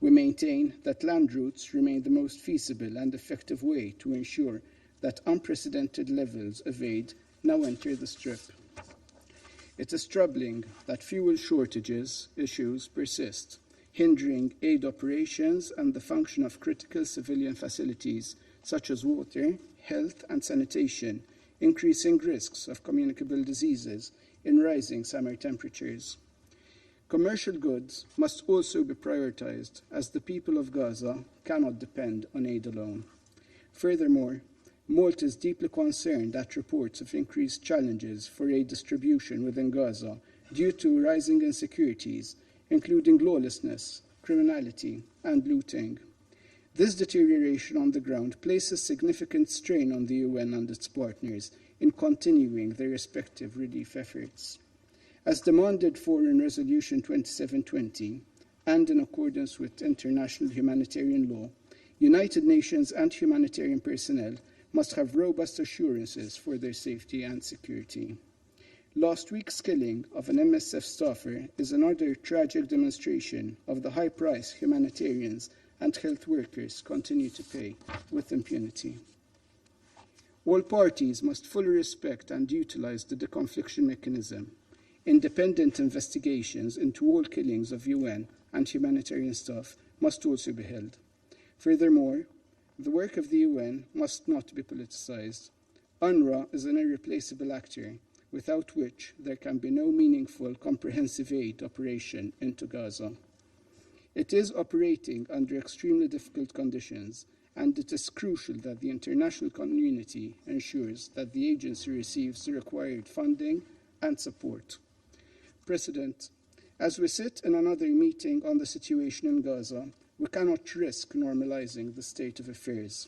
S11: We maintain that land routes remain the most feasible and effective way to ensure that unprecedented levels of aid now enter the Strip. It is troubling that fuel shortages issues persist, hindering aid operations and the function of critical civilian facilities such as water, health and sanitation, increasing risks of communicable diseases in rising summer temperatures. Commercial goods must also be prioritized, as the people of Gaza cannot depend on aid alone. Furthermore, Malta is deeply concerned at reports of increased challenges for aid distribution within Gaza due to rising insecurities, including lawlessness, criminality, and looting. This deterioration on the ground places significant strain on the UN and its partners in continuing their respective relief efforts. As demanded for in Resolution 2720, and in accordance with international humanitarian law, United Nations and humanitarian personnel must have robust assurances for their safety and security. Last week's killing of an MSF staffer is another tragic demonstration of the high price humanitarians and health workers continue to pay with impunity. All parties must fully respect and utilize the deconfliction mechanism. Independent investigations into all killings of UN and humanitarian staff must also be held. Furthermore, the work of the UN must not be politicized. UNRWA is an irreplaceable actor, without which there can be no meaningful comprehensive aid operation into Gaza. It is operating under extremely difficult conditions, and it is crucial that the international community ensures that the agency receives the required funding and support. President, as we sit in another meeting on the situation in Gaza, we cannot risk normalizing the state of affairs.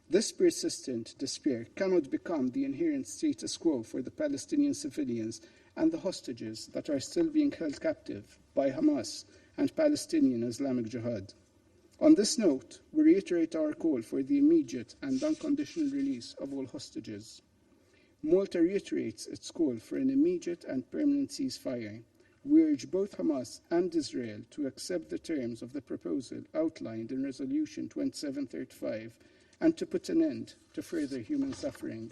S11: This persistent despair cannot become the inherent status quo for the Palestinian civilians and the hostages that are still being held captive by Hamas and Palestinian Islamic Jihad. On this note, we reiterate our call for the immediate and unconditional release of all hostages. Malta reiterates its call for an immediate and permanent ceasefire. We urge both Hamas and Israel to accept the terms of the proposal outlined in Resolution 2735 and to put an end to further human suffering.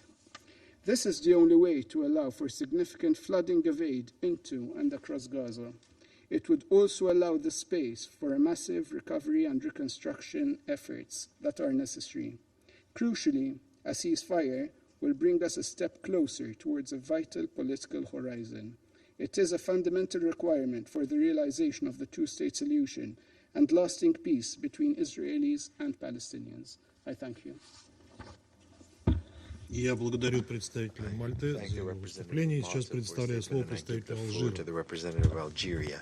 S11: This is the only way to allow for significant flooding of aid into and across Gaza. It would also allow the space for a massive recovery and reconstruction efforts that are necessary. Crucially, a ceasefire will bring us a step closer towards a vital political horizon. It is a fundamental requirement for the realization of the two-state solution and lasting peace between Israelis and Palestinians. I thank you.
S12: Я благодарю представителя Мальты за выступление. Сейчас предоставляю слово представителю Алжира.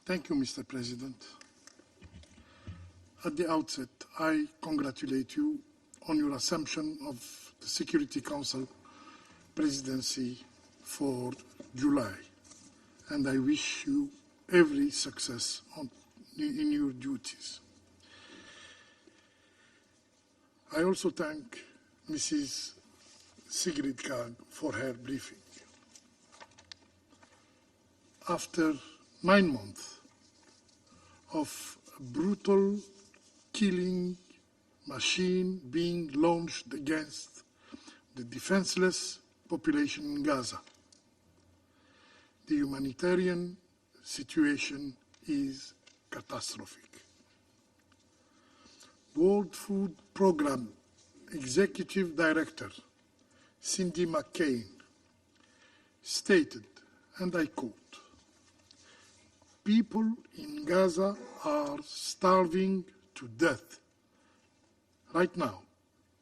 S13: Thank you, Mr. President. At the outset, I congratulate you on your assumption of the Security Council presidency for July, and I wish you every success in your duties. I also thank Mrs. Sigrid Kaag for her briefing. After 9 months of brutal killing machine being launched against the defenseless population in Gaza, the humanitarian situation is catastrophic. World Food Programme Executive Director Cindy McCain stated, and I quote, "People in Gaza are starving to death. Right now,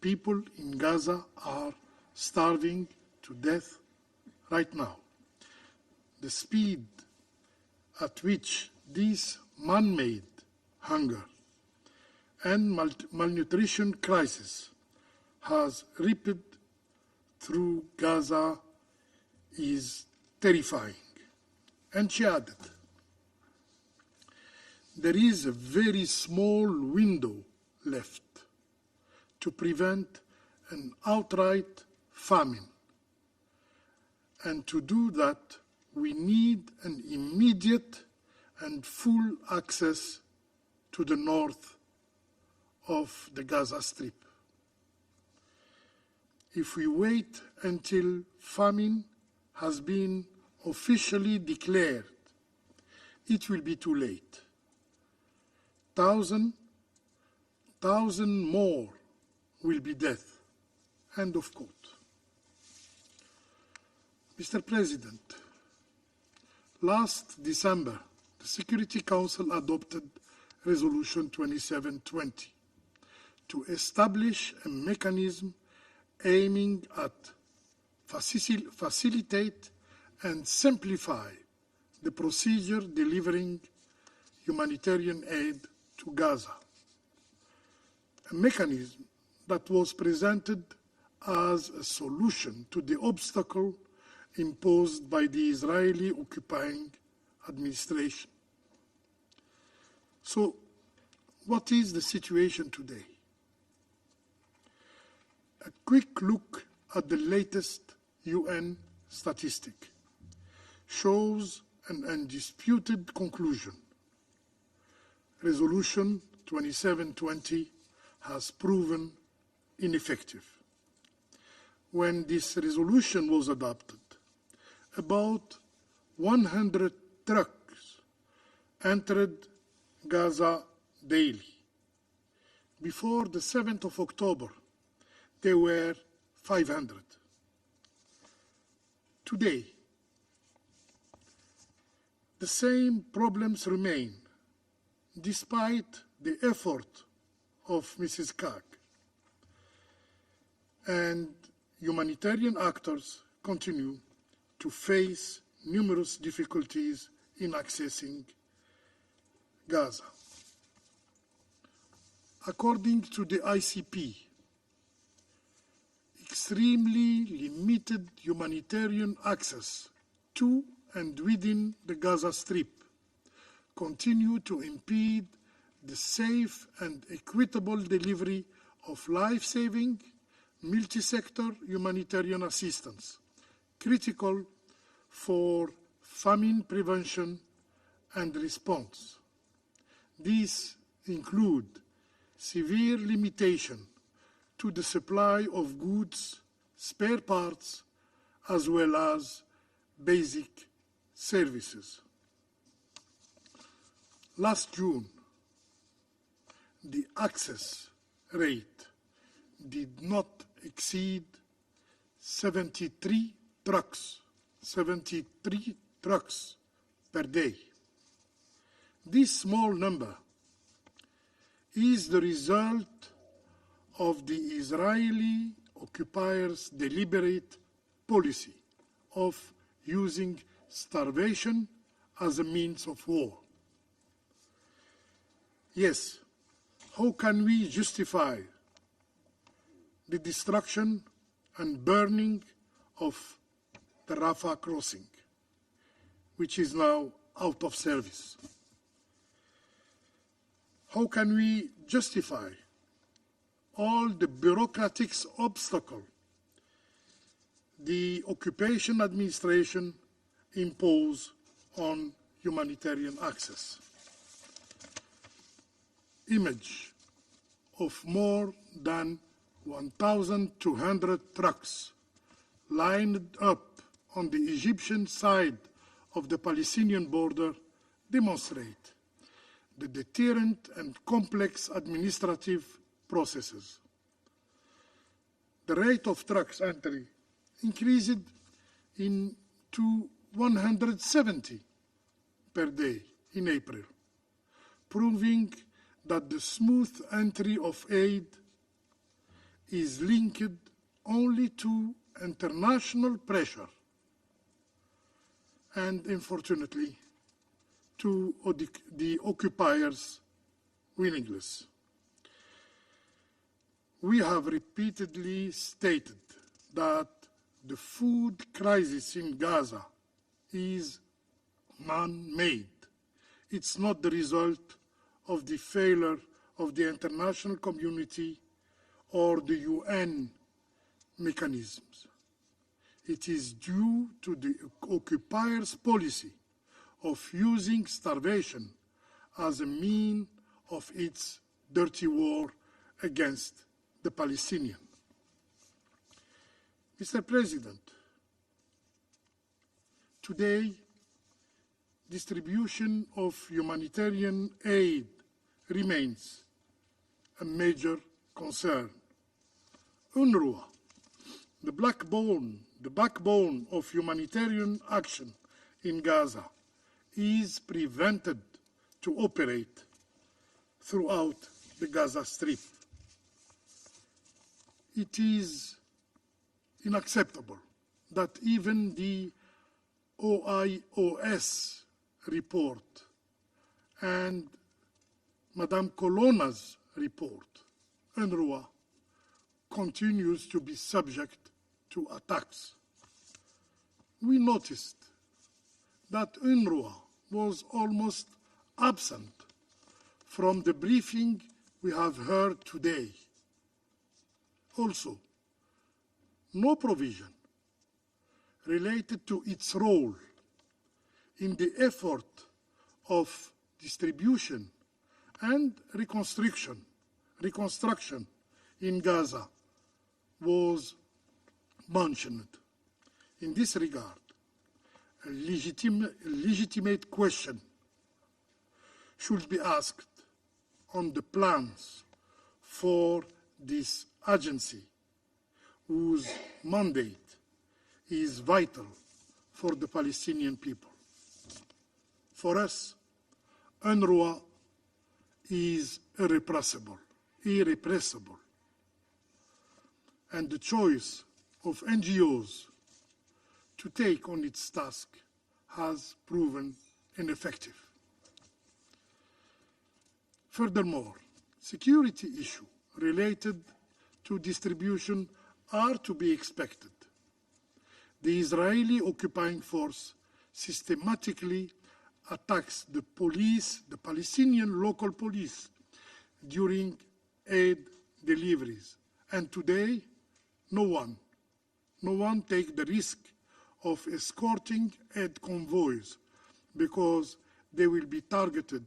S13: people in Gaza are starving to death right now. The speed at which this man-made hunger and malnutrition crisis has ripped through Gaza is terrifying." And she added, "There is a very small window left to prevent an outright famine. And to do that, we need an immediate and full access to the north of the Gaza Strip. If we wait until famine has been officially declared, it will be too late. Thousand more will be dead." End of quote. Mr. President, last December, the Security Council adopted Resolution 2720 to establish a mechanism aiming at facilitate and simplify the procedure delivering humanitarian aid to Gaza, a mechanism that was presented as a solution to the obstacle imposed by the Israeli occupying administration. So, what is the situation today? A quick look at the latest UN statistic shows an undisputed conclusion. Resolution 2720 has proven ineffective. When this resolution was adopted, about 100 trucks entered Gaza daily. Before the 7th of October, there were 500. Today, the same problems remain, despite the effort of Mrs. Kaag. And humanitarian actors continue to face numerous difficulties in accessing Gaza. According to the ICP, extremely limited humanitarian access to and within the Gaza Strip continue to impede the safe and equitable delivery of life-saving, multi-sector humanitarian assistance, critical for famine prevention and response. These include severe limitation to the supply of goods, spare parts, as well as basic services. Last June, the access rate did not exceed 73 trucks per day. This small number is the result of the Israeli occupiers' deliberate policy of using starvation as a means of war. Yes, how can we justify the destruction and burning of the Rafah crossing, which is now out of service? How can we justify all the bureaucratic obstacles the occupation administration impose on humanitarian access. Image of more than 1,200 trucks lined up on the Egyptian side of the Palestinian border demonstrate the deterrent and complex administrative processes. The rate of trucks entry increased to 170 per day in April, proving that the smooth entry of aid is linked only to international pressure and, unfortunately, to the occupiers' willingness. We have repeatedly stated that the food crisis in Gaza is man-made. It's not the result of the failure of the international community or the UN mechanisms. It is due to the occupiers' policy of using starvation as a means of its dirty war against the Palestinians. Mr. President, today, distribution of humanitarian aid remains a major concern. UNRWA, the backbone of humanitarian action in Gaza, is prevented to operate throughout the Gaza Strip. It is unacceptable that even the OIOS report and Madame Colonna's report, UNRWA continues to be subject to attacks. We noticed that UNRWA was almost absent from the briefing we have heard today. Also, no provision related to its role in the effort of distribution and reconstruction in Gaza was mentioned. In this regard, a legitimate question should be asked on the plans for this agency, whose mandate is vital for the Palestinian people. For us, UNRWA is irrepressible, and the choice of NGOs to take on its task has proven ineffective. Furthermore, security issues related to distribution are to be expected. The Israeli occupying force systematically attacks the police, the Palestinian local police, during aid deliveries. And today, no one takes the risk of escorting aid convoys because they will be targeted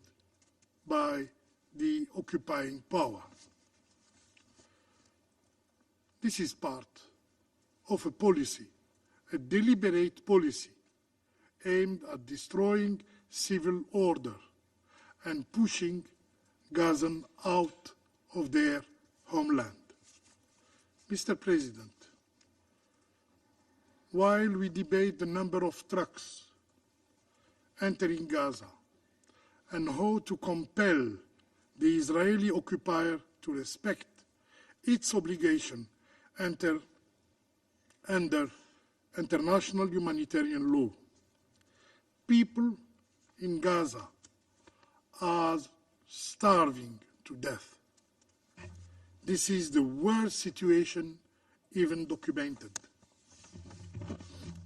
S13: by the occupying power. This is part of a policy, a deliberate policy aimed at destroying civil order and pushing Gazans out of their homeland. Mr. President, while we debate the number of trucks entering Gaza and how to compel the Israeli occupier to respect its obligation under international humanitarian law, people in Gaza are starving to death. This is the worst situation even documented.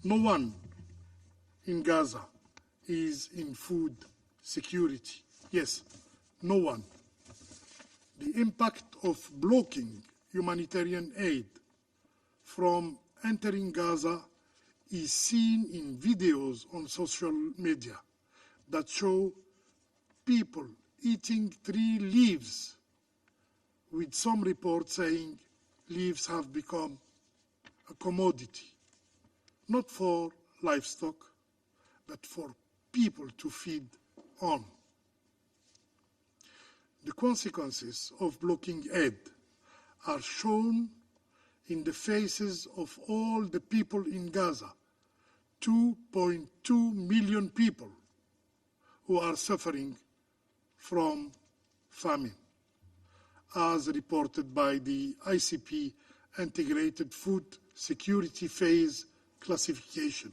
S13: No one in Gaza is in food security. Yes, no one. The impact of blocking humanitarian aid from entering Gaza is seen in videos on social media that show people eating tree leaves, with some reports saying leaves have become a commodity, not for livestock, but for people to feed on. The consequences of blocking aid are shown in the faces of all the people in Gaza, 2.2 million people who are suffering from famine, as reported by the ICP Integrated Food Security Phase Classification.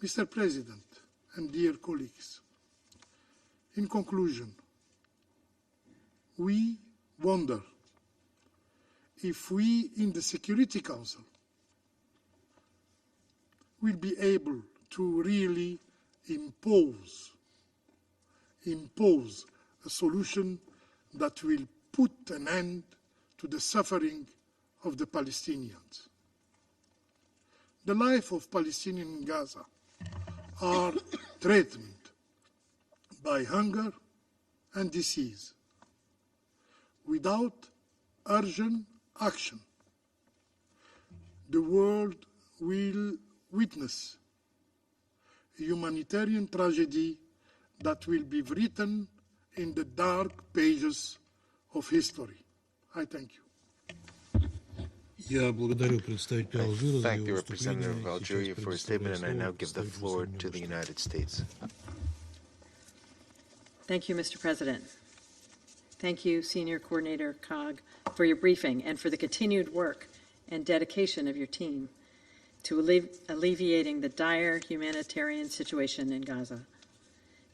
S13: Mr. President and dear colleagues, in conclusion, we wonder if we in the Security Council will be able to really impose a solution that will put an end to the suffering of the Palestinians. The life of Palestinians in Gaza are threatened by hunger and disease. Without urgent action, the world will witness a humanitarian tragedy that will be written in the dark pages of history. I thank you.
S12: Я благодарю представителя Алжира за
S1: Thank the
S12: его
S1: representative of
S12: выступление.
S1: Algeria for his statement, and I now give the floor to the United States.
S14: Thank you, Mr. President. Thank you, Senior Coordinator Kaag, for your briefing and for the continued work and dedication of your team to alleviating the dire humanitarian situation in Gaza.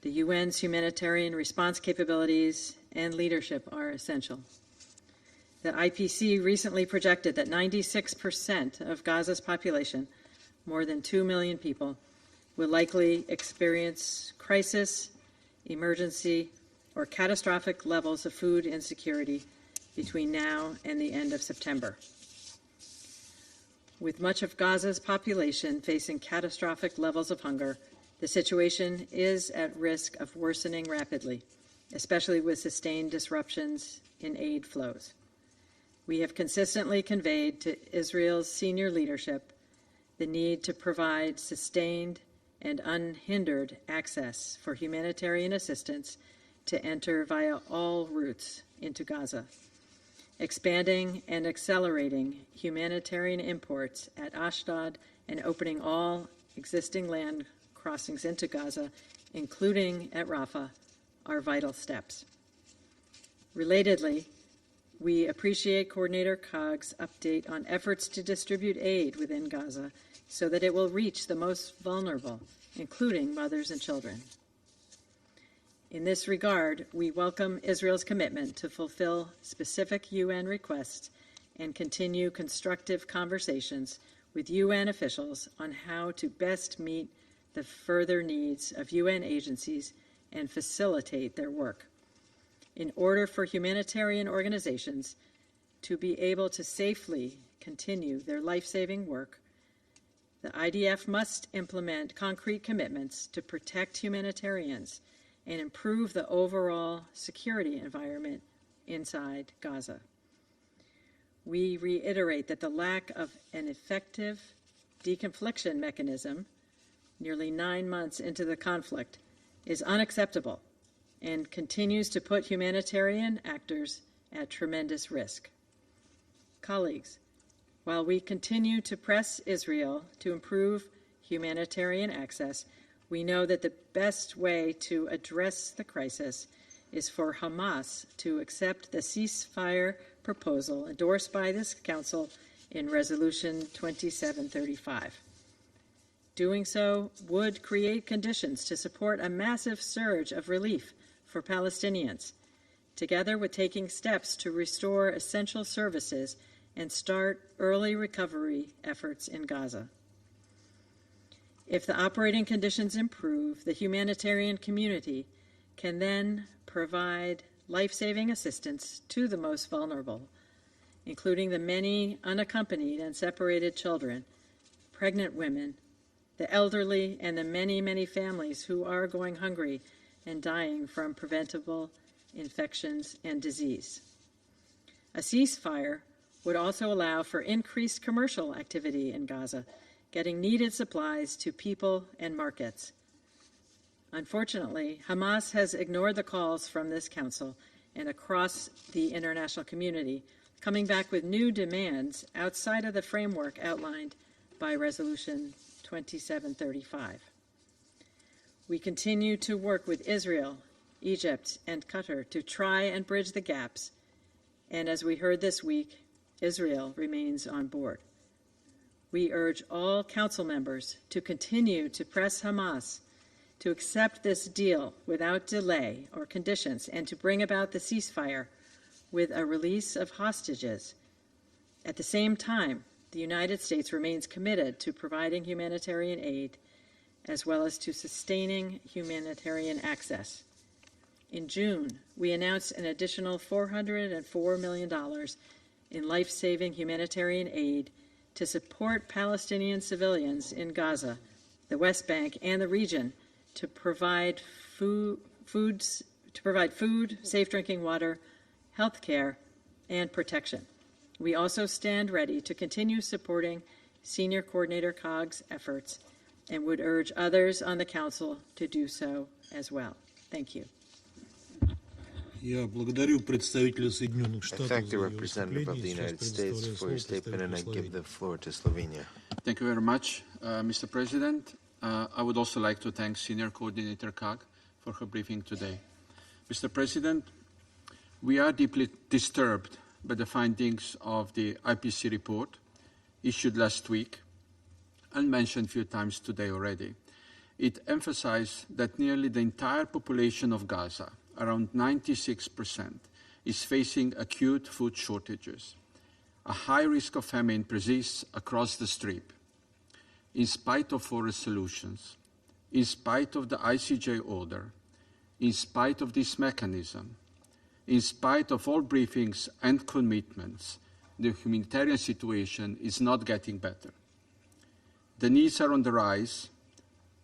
S14: The UN's humanitarian response capabilities and leadership are essential. The IPC recently projected that 96% of Gaza's population, more than 2 million people, will likely experience crisis, emergency, or catastrophic levels of food insecurity between now and the end of September. With much of Gaza's population facing catastrophic levels of hunger, the situation is at risk of worsening rapidly, especially with sustained disruptions in aid flows. We have consistently conveyed to Israel's senior leadership the need to provide sustained and unhindered access for humanitarian assistance to enter via all routes into Gaza, expanding and accelerating humanitarian imports at Ashdod and opening all existing land crossings into Gaza, including at Rafah, are vital steps. Relatedly, we appreciate Coordinator Kaag's update on efforts to distribute aid within Gaza so that it will reach the most vulnerable, including mothers and children. In this regard, we welcome Israel's commitment to fulfill specific UN requests and continue constructive conversations with UN officials on how to best meet the further needs of UN agencies and facilitate their work. In order for humanitarian organizations to be able to safely continue their life-saving work, the IDF must implement concrete commitments to protect humanitarians and improve the overall security environment inside Gaza. We reiterate that the lack of an effective deconfliction mechanism nearly 9 months into the conflict is unacceptable and continues to put humanitarian actors at tremendous risk. Colleagues, while we continue to press Israel to improve humanitarian access, we know that the best way to address the crisis is for Hamas to accept the ceasefire proposal endorsed by this Council in Resolution 2735. Doing so would create conditions to support a massive surge of relief for Palestinians, together with taking steps to restore essential services and start early recovery efforts in Gaza. If the operating conditions improve, the humanitarian community can then provide life-saving assistance to the most vulnerable, including the many unaccompanied and separated children, pregnant women, the elderly, and the many, many families who are going hungry and dying from preventable infections and disease. A ceasefire would also allow for increased commercial activity in Gaza, getting needed supplies to people and markets. Unfortunately, Hamas has ignored the calls from this council and across the international community, coming back with new demands outside of the framework outlined by Resolution 2735. We continue to work with Israel, Egypt, and Qatar to try and bridge the gaps, and as we heard this week, Israel remains on board. We urge all council members to continue to press Hamas to accept this deal without delay or conditions and to bring about the ceasefire with a release of hostages. At the same time, the United States remains committed to providing humanitarian aid as well as to sustaining humanitarian access. In June, we announced an additional $404 million in life-saving humanitarian aid to support Palestinian civilians in Gaza, the West Bank, and the region to provide food, safe drinking water, health care, and protection. We also stand ready to continue supporting Senior Coordinator Kaag's efforts and would urge others on the Council to do so as well. Thank you.
S1: I thank the representative of the United States for your statement, and I give the floor to Slovenia.
S15: Thank you very much, Mr. President. I would also like to thank Senior Coordinator Kaag for her briefing today. Mr. President, we are deeply disturbed by the findings of the IPC report issued last week and mentioned a few times today already. It emphasized that nearly the entire population of Gaza, around 96%, is facing acute food shortages. A high risk of famine persists across the Strip. In spite of forest solutions, in spite of the ICJ order, in spite of this mechanism, in spite of all briefings and commitments, the humanitarian situation is not getting better. The needs are on the rise,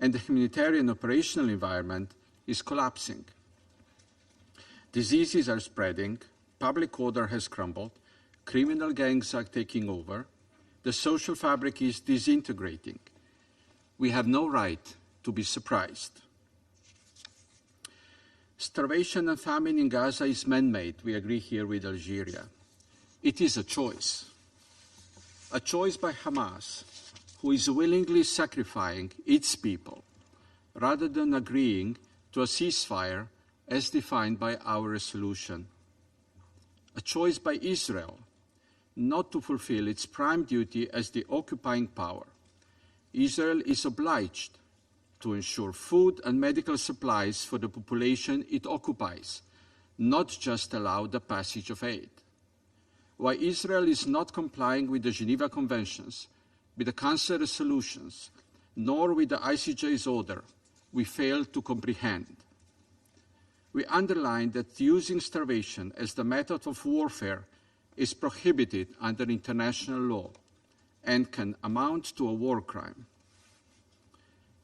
S15: and the humanitarian operational environment is collapsing. Diseases are spreading, public order has crumbled, criminal gangs are taking over, the social fabric is disintegrating. We have no right to be surprised. Starvation and famine in Gaza is man-made, we agree here with Algeria. It is a choice by Hamas, who is willingly sacrificing its people, rather than agreeing to a ceasefire as defined by our resolution. A choice by Israel, not to fulfill its prime duty as the occupying power. Israel is obliged to ensure food and medical supplies for the population it occupies, not just allow the passage of aid. Why Israel is not complying with the Geneva Conventions, with the Council resolutions, nor with the ICJ's order, we fail to comprehend. We underline that using starvation as the method of warfare is prohibited under international law and can amount to a war crime.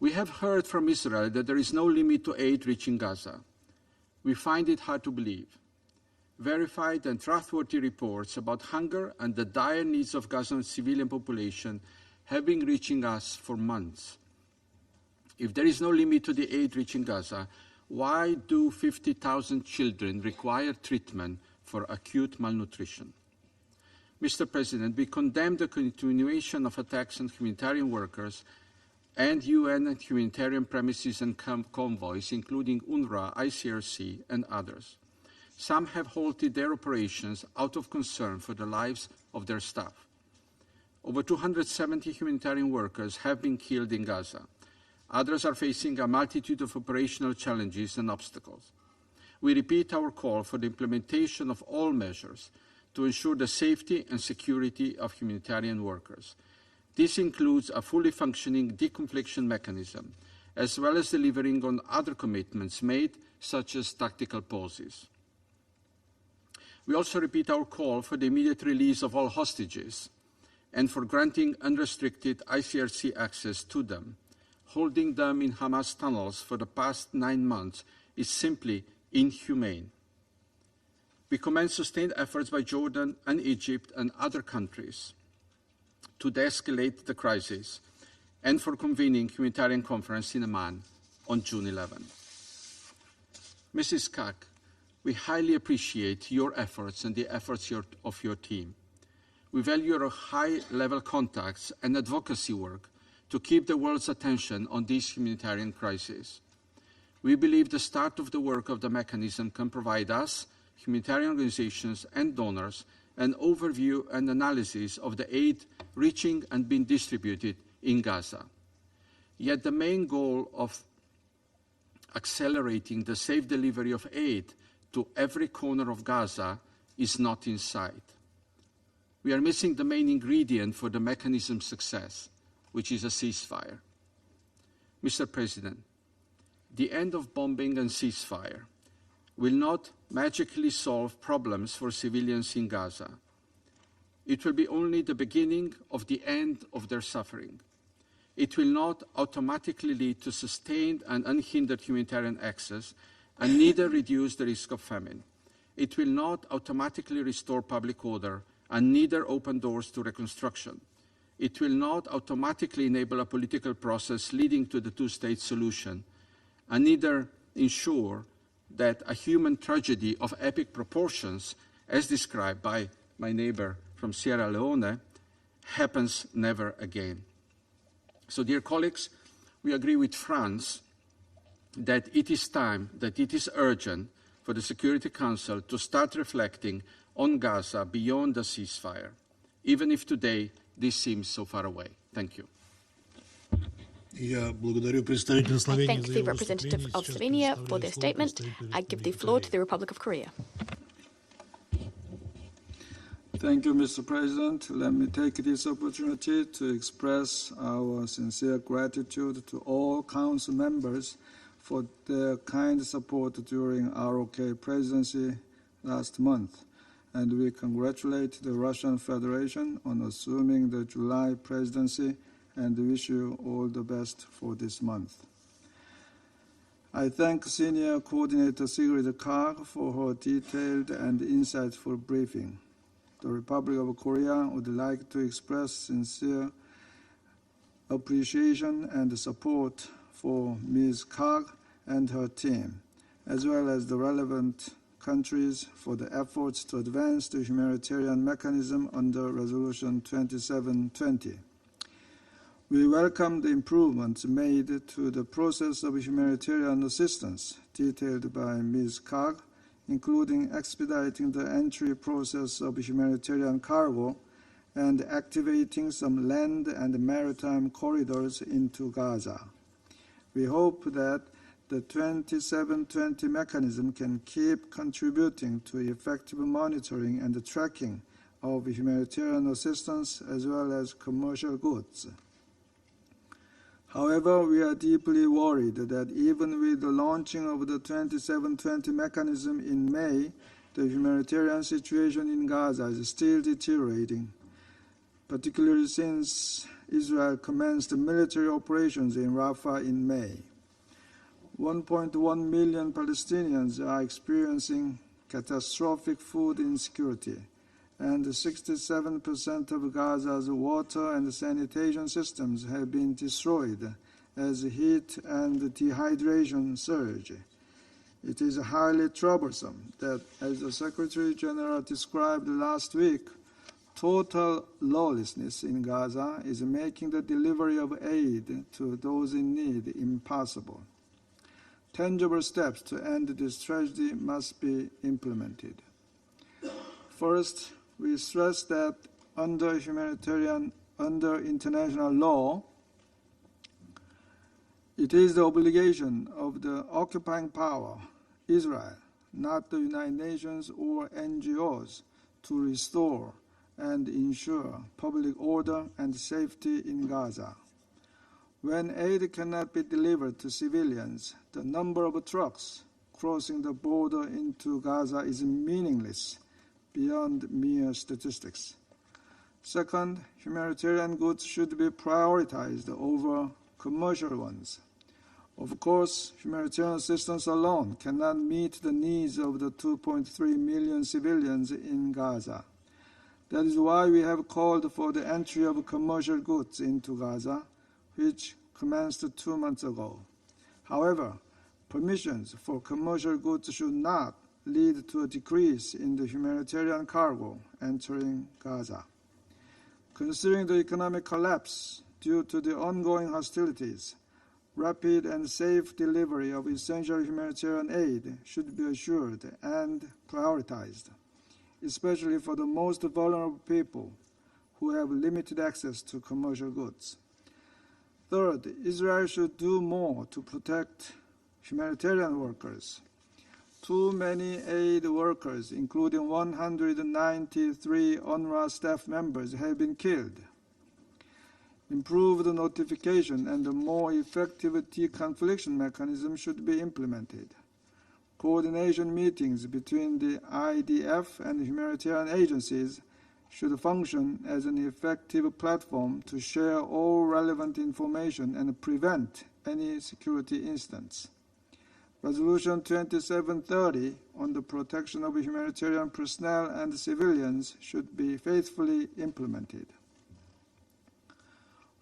S15: We have heard from Israel that there is no limit to aid reaching Gaza. We find it hard to believe. Verified and trustworthy reports about hunger and the dire needs of Gaza's civilian population have been reaching us for months. If there is no limit to the aid reaching Gaza, why do 50,000 children require treatment for acute malnutrition? Mr. President, we condemn the continuation of attacks on humanitarian workers and UN and humanitarian premises and convoys, including UNRWA, ICRC, and others. Some have halted their operations out of concern for the lives of their staff. Over 270 humanitarian workers have been killed in Gaza. Others are facing a multitude of operational challenges and obstacles. We repeat our call for the implementation of all measures to ensure the safety and security of humanitarian workers. This includes a fully functioning deconfliction mechanism, as well as delivering on other commitments made, such as tactical pauses. We also repeat our call for the immediate release of all hostages and for granting unrestricted ICRC access to them. Holding them in Hamas tunnels for the past 9 months is simply inhumane. We commend sustained efforts by Jordan and Egypt and other countries to de-escalate the crisis and for convening humanitarian conference in Amman on June 11. Mrs. Kaag, we highly appreciate your efforts and the efforts of your team. We value your high-level contacts and advocacy work to keep the world's attention on this humanitarian crisis. We believe the start of the work of the mechanism can provide us, humanitarian organizations and donors, an overview and analysis of the aid reaching and being distributed in Gaza. Yet the main goal of accelerating the safe delivery of aid to every corner of Gaza is not in sight. We are missing the main ingredient for the mechanism's success, which is a ceasefire. Mr. President, the end of bombing and ceasefire will not magically solve problems for civilians in Gaza. It will be only the beginning of the end of their suffering. It will not automatically lead to sustained and unhindered humanitarian access and neither reduce the risk of famine. It will not automatically restore public order and neither open doors to reconstruction. It will not automatically enable a political process leading to the two-state solution and neither ensure that a human tragedy of epic proportions, as described by my neighbor from Sierra Leone, happens never again. So, dear colleagues, we agree with France that it is time, that it is urgent for the Security Council to start reflecting on Gaza beyond the ceasefire, even if today this seems so far away. Thank you.
S9: I thank the representative of Slovenia for their statement. I give the floor to the Republic of Korea.
S16: Thank you, Mr. President. Let me take this opportunity to express our sincere gratitude to all Council members for their kind support during ROK presidency last month. And we congratulate the Russian Federation on assuming the July presidency and wish you all the best for this month. I thank Senior Coordinator Sigrid Kaag for her detailed and insightful briefing. The Republic of Korea would like to express sincere appreciation and support for Ms. Kaag and her team, as well as the relevant countries for the efforts to advance the humanitarian mechanism under Resolution 2720. We welcome the improvements made to the process of humanitarian assistance detailed by Ms. Kaag, including expediting the entry process of humanitarian cargo and activating some land and maritime corridors into Gaza. We hope that the 2720 mechanism can keep contributing to effective monitoring and tracking of humanitarian assistance as well as commercial goods. However, we are deeply worried that even with the launching of the 2720 mechanism in May, the humanitarian situation in Gaza is still deteriorating, particularly since Israel commenced military operations in Rafah in May. 1.1 million Palestinians are experiencing catastrophic food insecurity, and 67% of Gaza's water and sanitation systems have been destroyed as heat and dehydration surge. It is highly troublesome that, as the Secretary General described last week, total lawlessness in Gaza is making the delivery of aid to those in need impossible. Tangible steps to end this tragedy must be implemented. First, we stress that under international law, it is the obligation of the occupying power, Israel, not the United Nations or NGOs, to restore and ensure public order and safety in Gaza. When aid cannot be delivered to civilians, the number of trucks crossing the border into Gaza is meaningless beyond mere statistics. Second, humanitarian goods should be prioritized over commercial ones. Of course, humanitarian assistance alone cannot meet the needs of the 2.3 million civilians in Gaza. That is why we have called for the entry of commercial goods into Gaza, which commenced 2 months ago. However, permissions for commercial goods should not lead to a decrease in the humanitarian cargo entering Gaza. Considering the economic collapse due to the ongoing hostilities, rapid and safe delivery of essential humanitarian aid should be assured and prioritized, especially for the most vulnerable people who have limited access to commercial goods. Third, Israel should do more to protect humanitarian workers. Too many aid workers, including 193 UNRWA staff members, have been killed. Improved notification and a more effective deconfliction mechanism should be implemented. Coordination meetings between the IDF and humanitarian agencies should function as an effective platform to share all relevant information and prevent any security incidents. Resolution 2730 on the protection of humanitarian personnel and civilians should be faithfully implemented.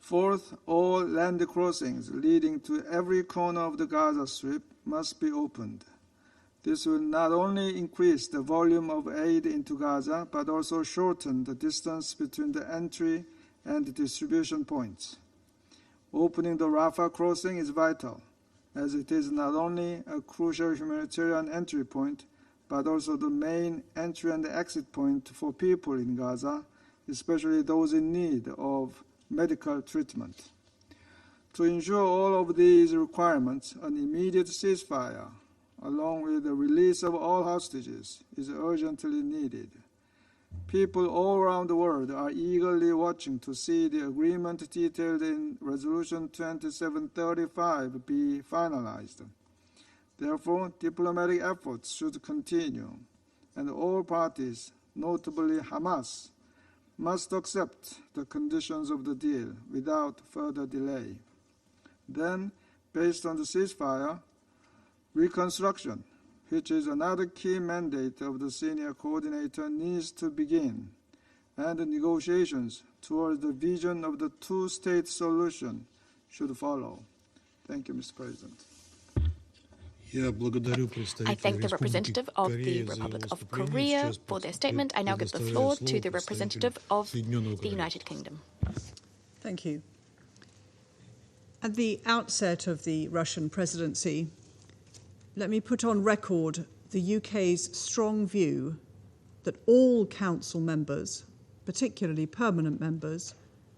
S16: Fourth, all land crossings leading to every corner of the Gaza Strip must be opened. This will not only increase the volume of aid into Gaza, but also shorten the distance between the entry and the distribution points. Opening the Rafah crossing is vital, as it is not only a crucial humanitarian entry point, but also the main entry and exit point for people in Gaza, especially those in need of medical treatment. To ensure all of these requirements, an immediate ceasefire, along with the release of all hostages, is urgently needed. People all around the world are eagerly watching to see the agreement detailed in Resolution 2735 be finalized. Therefore, diplomatic efforts should continue, and all parties, notably Hamas, must accept the conditions of the deal without further delay. Then, based on the ceasefire, Reconstruction, which is another key mandate of the senior coordinator, needs to begin, and the negotiations towards the vision of the two-state solution should follow. Thank you, Mr. President.
S9: I thank the representative of the Republic of Korea for their statement. I now give the floor to the representative of the United Kingdom.
S8: Thank you. At the outset of the Russian presidency, let me put on record the UK's strong view that all council members, particularly permanent members,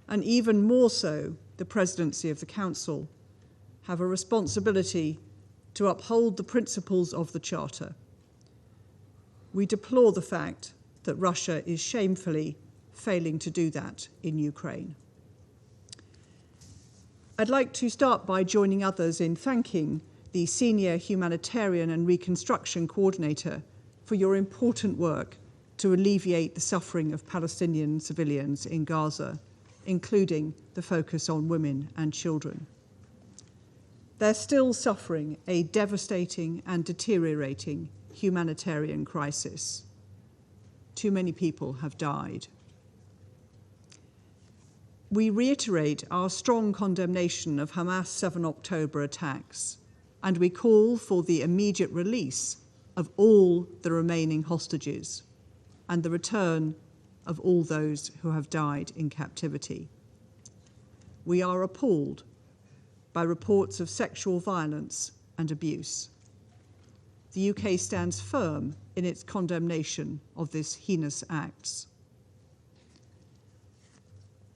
S8: and even more so the presidency of the council, have a responsibility to uphold the principles of the Charter. We deplore the fact that Russia is shamefully failing to do that in Ukraine. I'd like to start by joining others in thanking the Senior Humanitarian and Reconstruction Coordinator for your important work to alleviate the suffering of Palestinian civilians in Gaza, including the focus on women and children. They're still suffering a devastating and deteriorating humanitarian crisis. Too many people have died. We reiterate our strong condemnation of Hamas' 7 October attacks, and we call for the immediate release of all the remaining hostages and the return of all those who have died in captivity. We are appalled by reports of sexual violence and abuse. The UK stands firm in its condemnation of these heinous acts.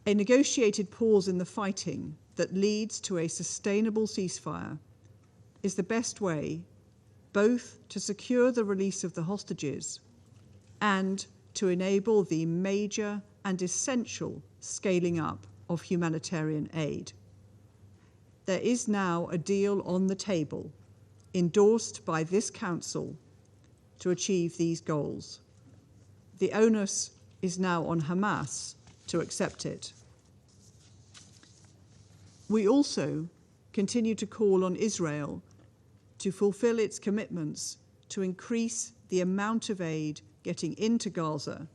S8: A negotiated pause in the fighting that leads to a sustainable ceasefire is the best way both to secure the release of the hostages and to enable the major and essential scaling up of humanitarian aid. There is now a deal on the table, endorsed by this Council, to achieve these goals. The onus is now on Hamas to accept it. We also continue to call on Israel to fulfill its commitments to increase the amount of aid getting into Gaza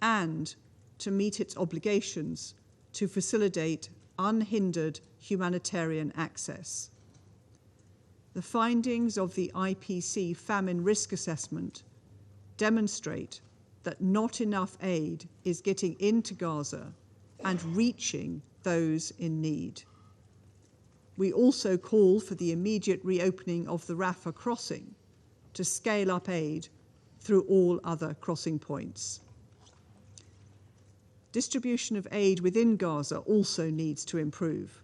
S8: and to meet its obligations to facilitate unhindered humanitarian access. The findings of the IPC famine risk assessment demonstrate that not enough aid is getting into Gaza and reaching those in need. We also call for the immediate reopening of the Rafah crossing to scale up aid through all other crossing points. Distribution of aid within Gaza also needs to improve.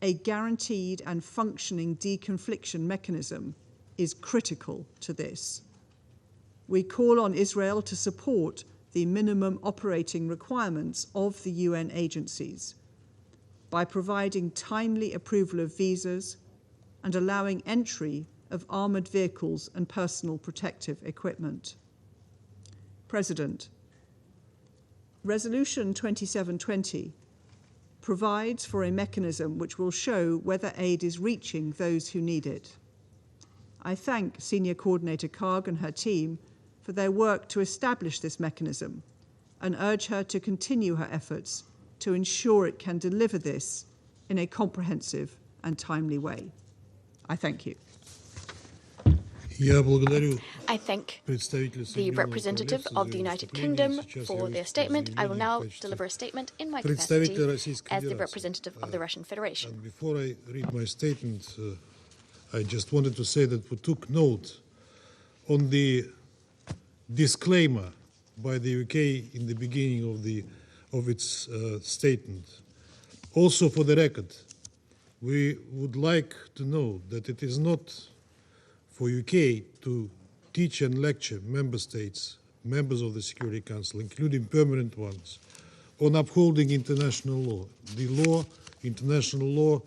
S8: A guaranteed and functioning deconfliction mechanism is critical to this. We call on Israel to support the minimum operating requirements of the UN agencies by providing timely approval of visas and allowing entry of armoured vehicles and personal protective equipment. President, Resolution 2720 provides for a mechanism which will show whether aid is reaching those who need it. I thank Senior Coordinator Kaag and her team for their work to establish this mechanism and urge her to continue her efforts to ensure it can deliver this in a comprehensive and timely way. I thank you.
S9: I thank the representative of the United Kingdom for their statement. I will now deliver a statement in my capacity as the representative of the Russian Federation.
S12: Before I read my statement, I just wanted to say that we took note on the disclaimer by the UK in the beginning of its statement. Also, for the record, we would like to know that it is not for UK to teach and lecture member states, members of the Security Council, including permanent ones, on upholding international law. The law, international law,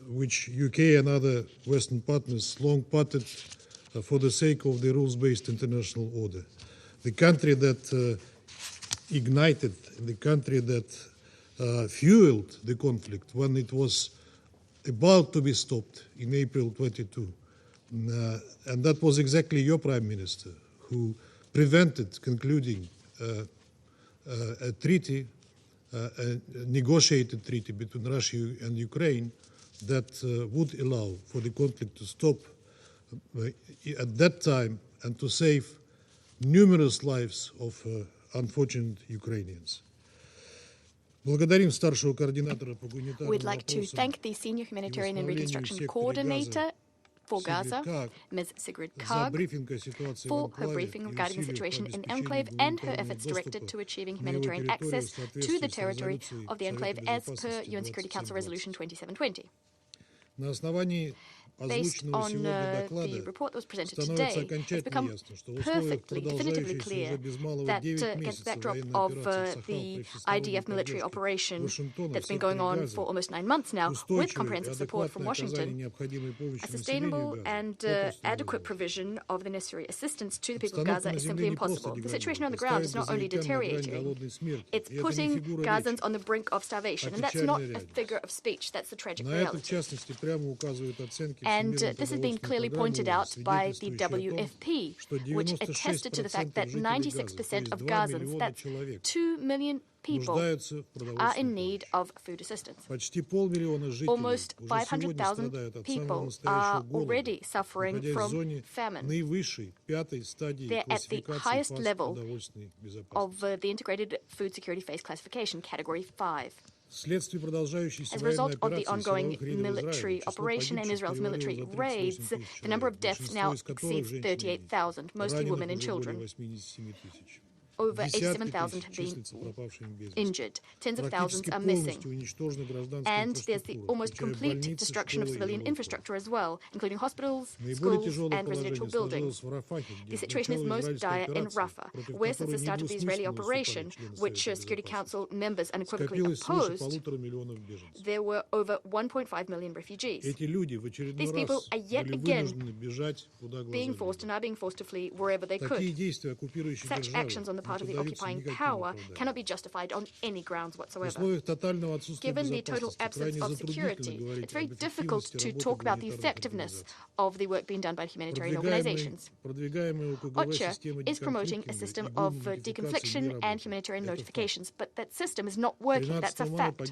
S12: which UK and other Western partners long parted for the sake of the rules-based international order. The country that ignited, the country that fueled the conflict when it was about to be stopped in April 22. And that was exactly your Prime Minister who prevented concluding a treaty, a negotiated treaty between Russia and Ukraine that would allow for the conflict to stop at that time and to save numerous lives of unfortunate Ukrainians.
S9: We'd like to thank the Senior Humanitarian and Reconstruction Coordinator for Gaza, Ms. Sigrid Kaag, for her briefing regarding the situation in enclave and her efforts directed to achieving humanitarian access to the territory of the enclave as per UN Security Council Resolution 2720. Based on the report that was presented today, it's become perfectly, definitively clear that against the backdrop of the IDF military operation that's been going on for almost 9 months now, with comprehensive support from Washington, a sustainable and adequate provision of the necessary assistance to the people of Gaza is simply impossible. The situation on the ground is not only deteriorating, it's putting Gazans on the brink of starvation. And that's not a figure of speech, that's the tragic reality. And this has been clearly pointed out by the WFP, which attested to the fact that 96% of Gazans, that's 2 million people, are in need of food assistance. Almost 500,000 people are already suffering from famine. They're at the highest level of the Integrated Food Security Phase Classification, Category 5. As a result of the ongoing military operation and Israel's military raids, the number of deaths now exceeds 38,000, mostly women and children. over 87,000 have been injured. Tens of thousands are missing. And there's the almost complete destruction of civilian infrastructure as well, including hospitals, schools, and residential buildings. The situation is most dire in Rafah, where since the start of the Israeli operation, which Security Council members unequivocally opposed, there were over 1.5 million refugees. These people are yet again being forced and are being forced to flee wherever they could. Such actions on the part of the occupying power cannot be justified on any grounds whatsoever. Given the total absence of security, it's very difficult to talk about the effectiveness of the work being done by humanitarian organizations. OCHA is promoting a system of deconfliction and humanitarian notifications, but that system is not working. That's a fact.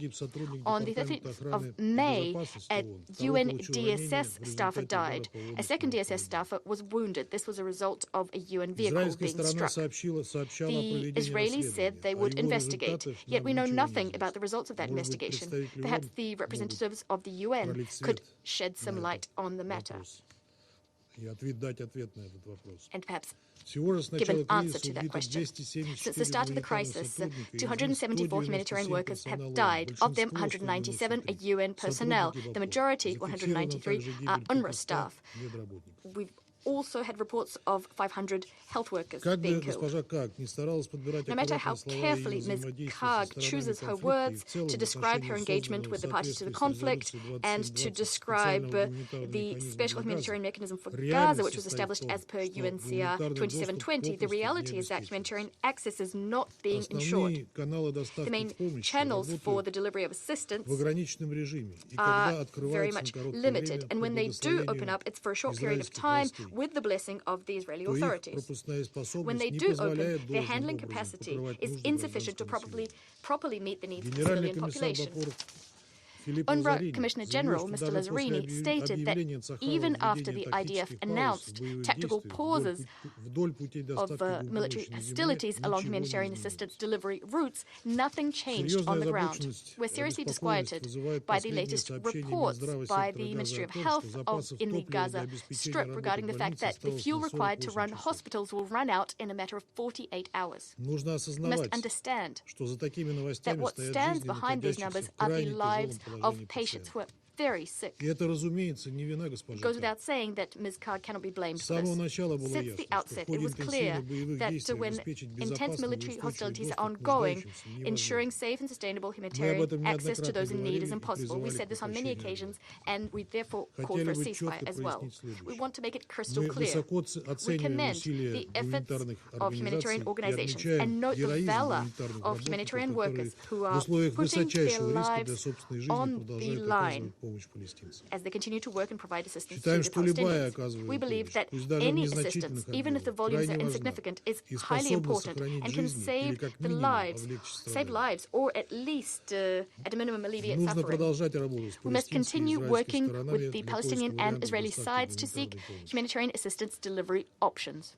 S9: On the 13th of May, a UN DSS staffer died. A second DSS staffer was wounded. This was a result of a UN vehicle being struck. The Israelis said they would investigate, yet we know nothing about the results of that investigation. Perhaps the representatives of the UN could shed some light on the matter and perhaps give an answer to that question. Since the start of the crisis, 274 humanitarian workers have died. Of them, 197 are UN personnel. The majority, 193, are UNRWA staff. We've also had reports of 500 health workers being killed. No matter how carefully Ms. Kaag chooses her words to describe her engagement with the parties to the conflict and to describe the special humanitarian mechanism for Gaza, which was established as per UNCR 2720, the reality is that humanitarian access is not being ensured. The main channels for the delivery of assistance are very much limited, and when they do open up, it's for a short period of time with the blessing of the Israeli authorities. When they do open, their handling capacity is insufficient to properly meet the needs of the civilian population. UNRWA Commissioner General, Mr. Lazzarini, stated that even after the IDF announced tactical pauses of military hostilities along humanitarian assistance delivery routes, nothing changed on the ground. We're seriously disquieted by the latest reports by the Ministry of Health in the Gaza Strip regarding the fact that the fuel required to run hospitals will run out in a matter of 48 hours. We must understand that what stands behind these numbers are the lives of patients who are very sick. It goes without saying that Ms. Kaag cannot be blamed for this. Since the outset, it was clear that when intense military hostilities are ongoing, ensuring safe and sustainable humanitarian access to those in need is impossible. We said this on many occasions, and we therefore called for a ceasefire as well. We want to make it crystal clear. We commend the efforts of humanitarian organizations and note the valor of humanitarian workers who are putting their lives on the line as they continue to work and provide assistance to the Palestinians. We believe that any assistance, even if the volumes are insignificant, is highly important and can save lives, or at least, at a minimum, alleviate suffering. We must continue working with the Palestinian and Israeli sides to seek humanitarian assistance delivery options.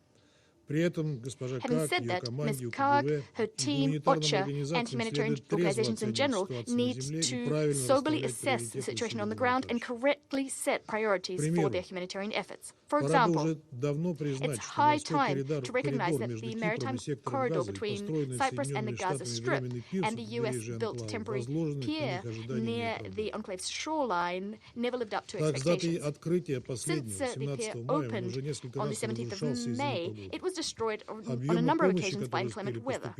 S9: Having said that, Ms. Kaag, her team, OCHA, and humanitarian organizations in general need to soberly assess the situation on the ground and correctly set priorities for their humanitarian efforts. For example, it's high time to recognize that the maritime corridor between Cyprus and the Gaza Strip and the US-built temporary pier near the enclave's shoreline never lived up to expectations. Since the pier opened on the 17th of May, it was destroyed on a number of occasions by inclement weather.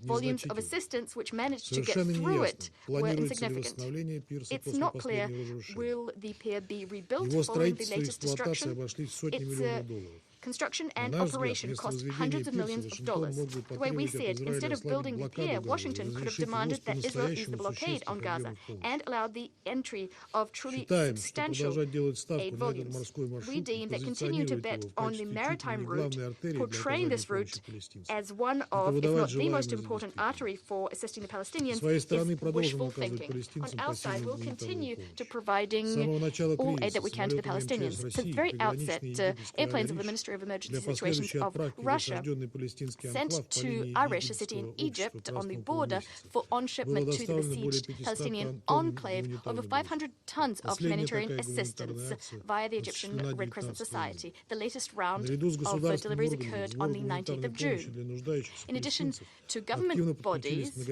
S9: Volumes of assistance which managed to get through it were insignificant. It's not clear will the pier be rebuilt following the latest destruction. Its construction and operation cost hundreds of millions of dollars. The way we see it, instead of building the pier, Washington could have demanded that Israel ease the blockade on Gaza and allowed the entry of truly substantial aid volumes. We deem that continuing to bet on the maritime route, portraying this route as one of, if not the most important artery for assisting the Palestinians, is wishful thinking. On our side, we'll continue to providing all aid that we can to the Palestinians. Since the very outset, airplanes of the Ministry Ministry of Emergency Situations of Russia sent to Arish, a city in Egypt on the border, for on-shipment to the besieged Palestinian enclave over 500 tons of humanitarian assistance via the Egyptian Red Crescent Society. The latest round of deliveries occurred on the 19th of June. In addition to government bodies,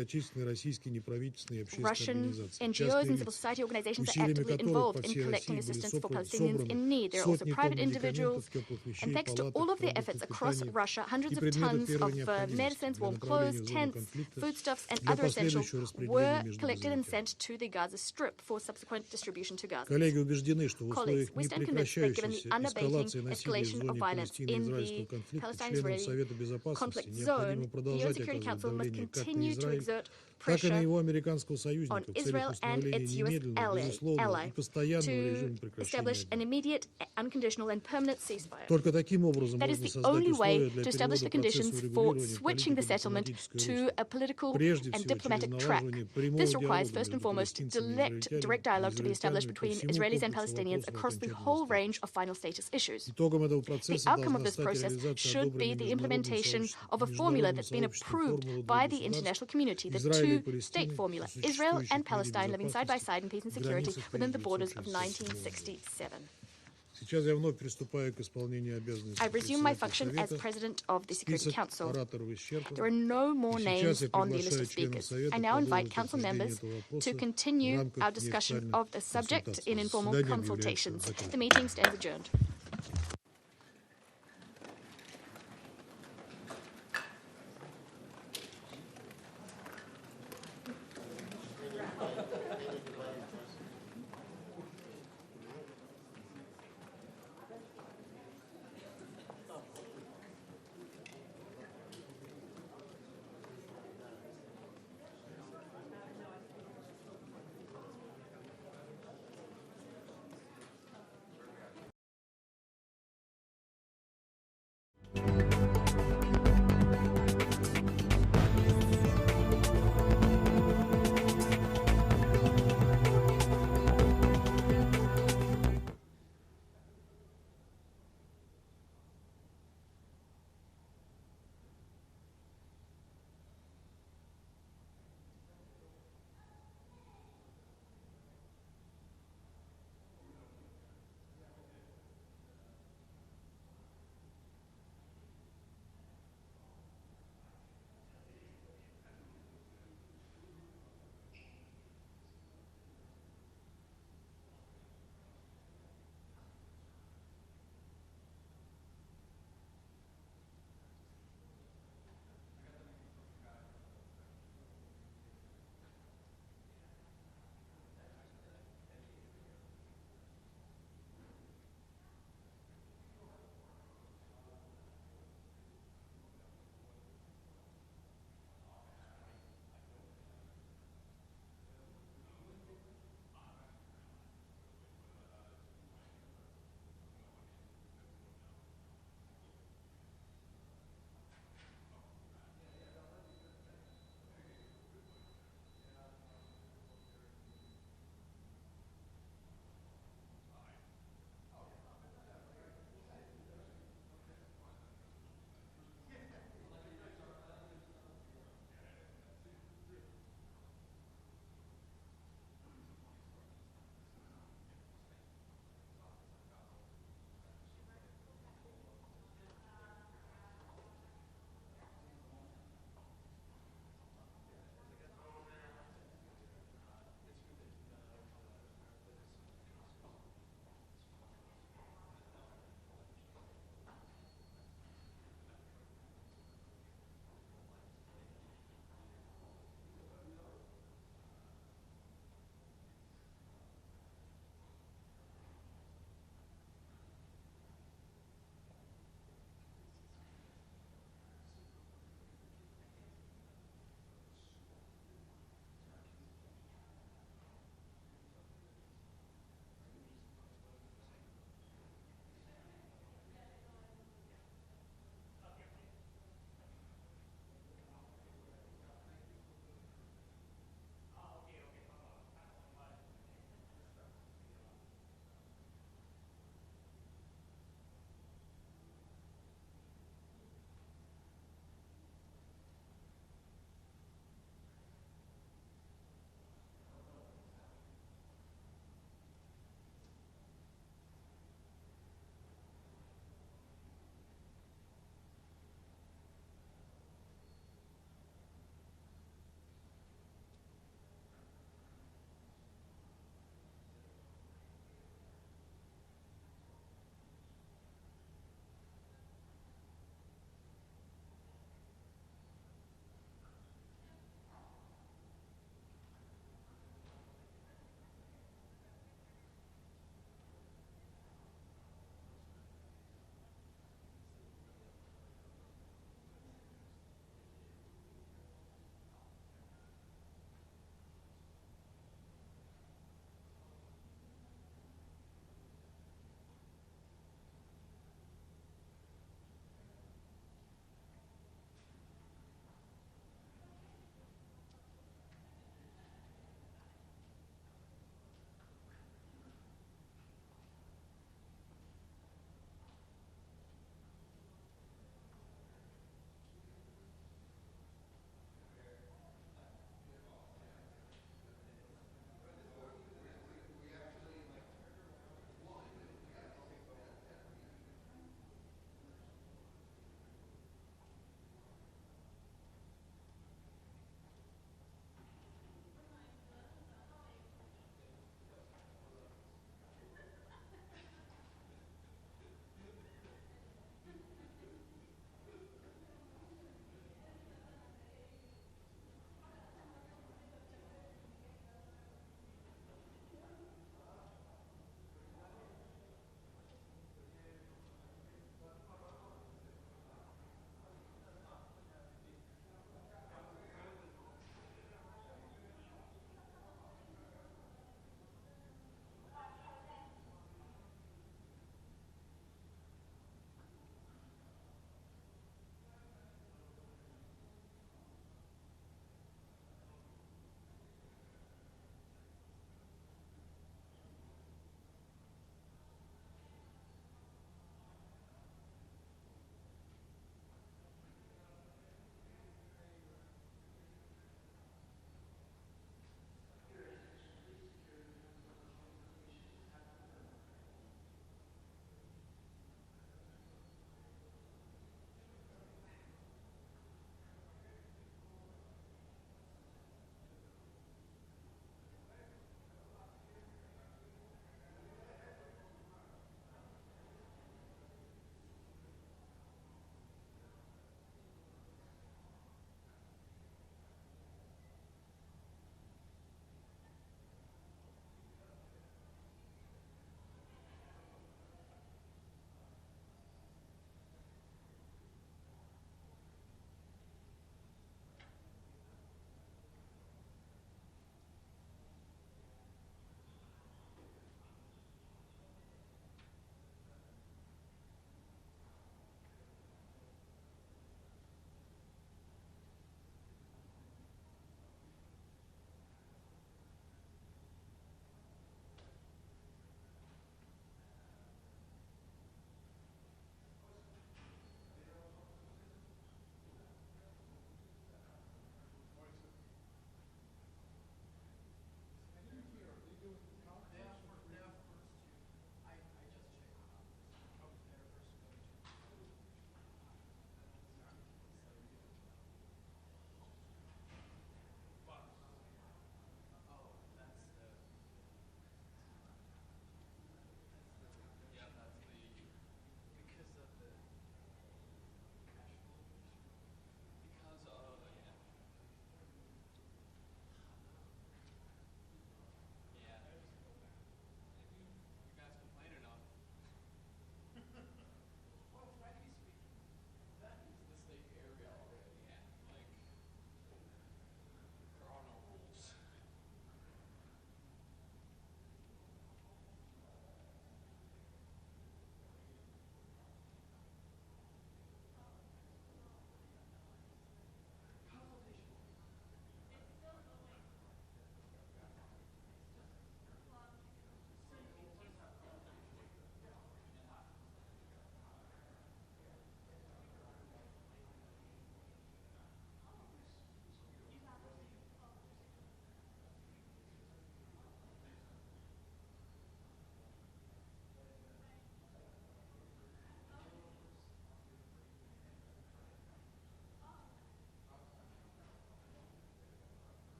S9: Russian NGOs and civil society organizations are actively involved in collecting assistance for Palestinians in need. There are also private individuals, and thanks to all of their efforts across Russia, hundreds of tons of medicines, warm clothes, tents, foodstuffs, and other essentials were collected and sent to the Gaza Strip for subsequent distribution to Gaza. Colleagues, we stand convinced that given the unabating escalation of violence in the Palestine-Israeli conflict zone, the UN Security Council must continue to exert pressure on Israel and its US ally to establish an immediate, unconditional, and permanent ceasefire. That is the only way to establish the conditions for switching the settlement to a political and diplomatic track. This requires, first and foremost, direct dialogue to be established between Israelis and Palestinians across the whole range of final status issues. The outcome of this process should be the implementation of a formula that's been approved by the international community, the two-state formula, Israel and Palestine living side by side in peace and security within the borders of 1967. I resume my function as President of the Security Council. There are no more names on the list of speakers. I now invite Council members to continue our discussion of the subject in informal consultations. The meeting stands adjourned.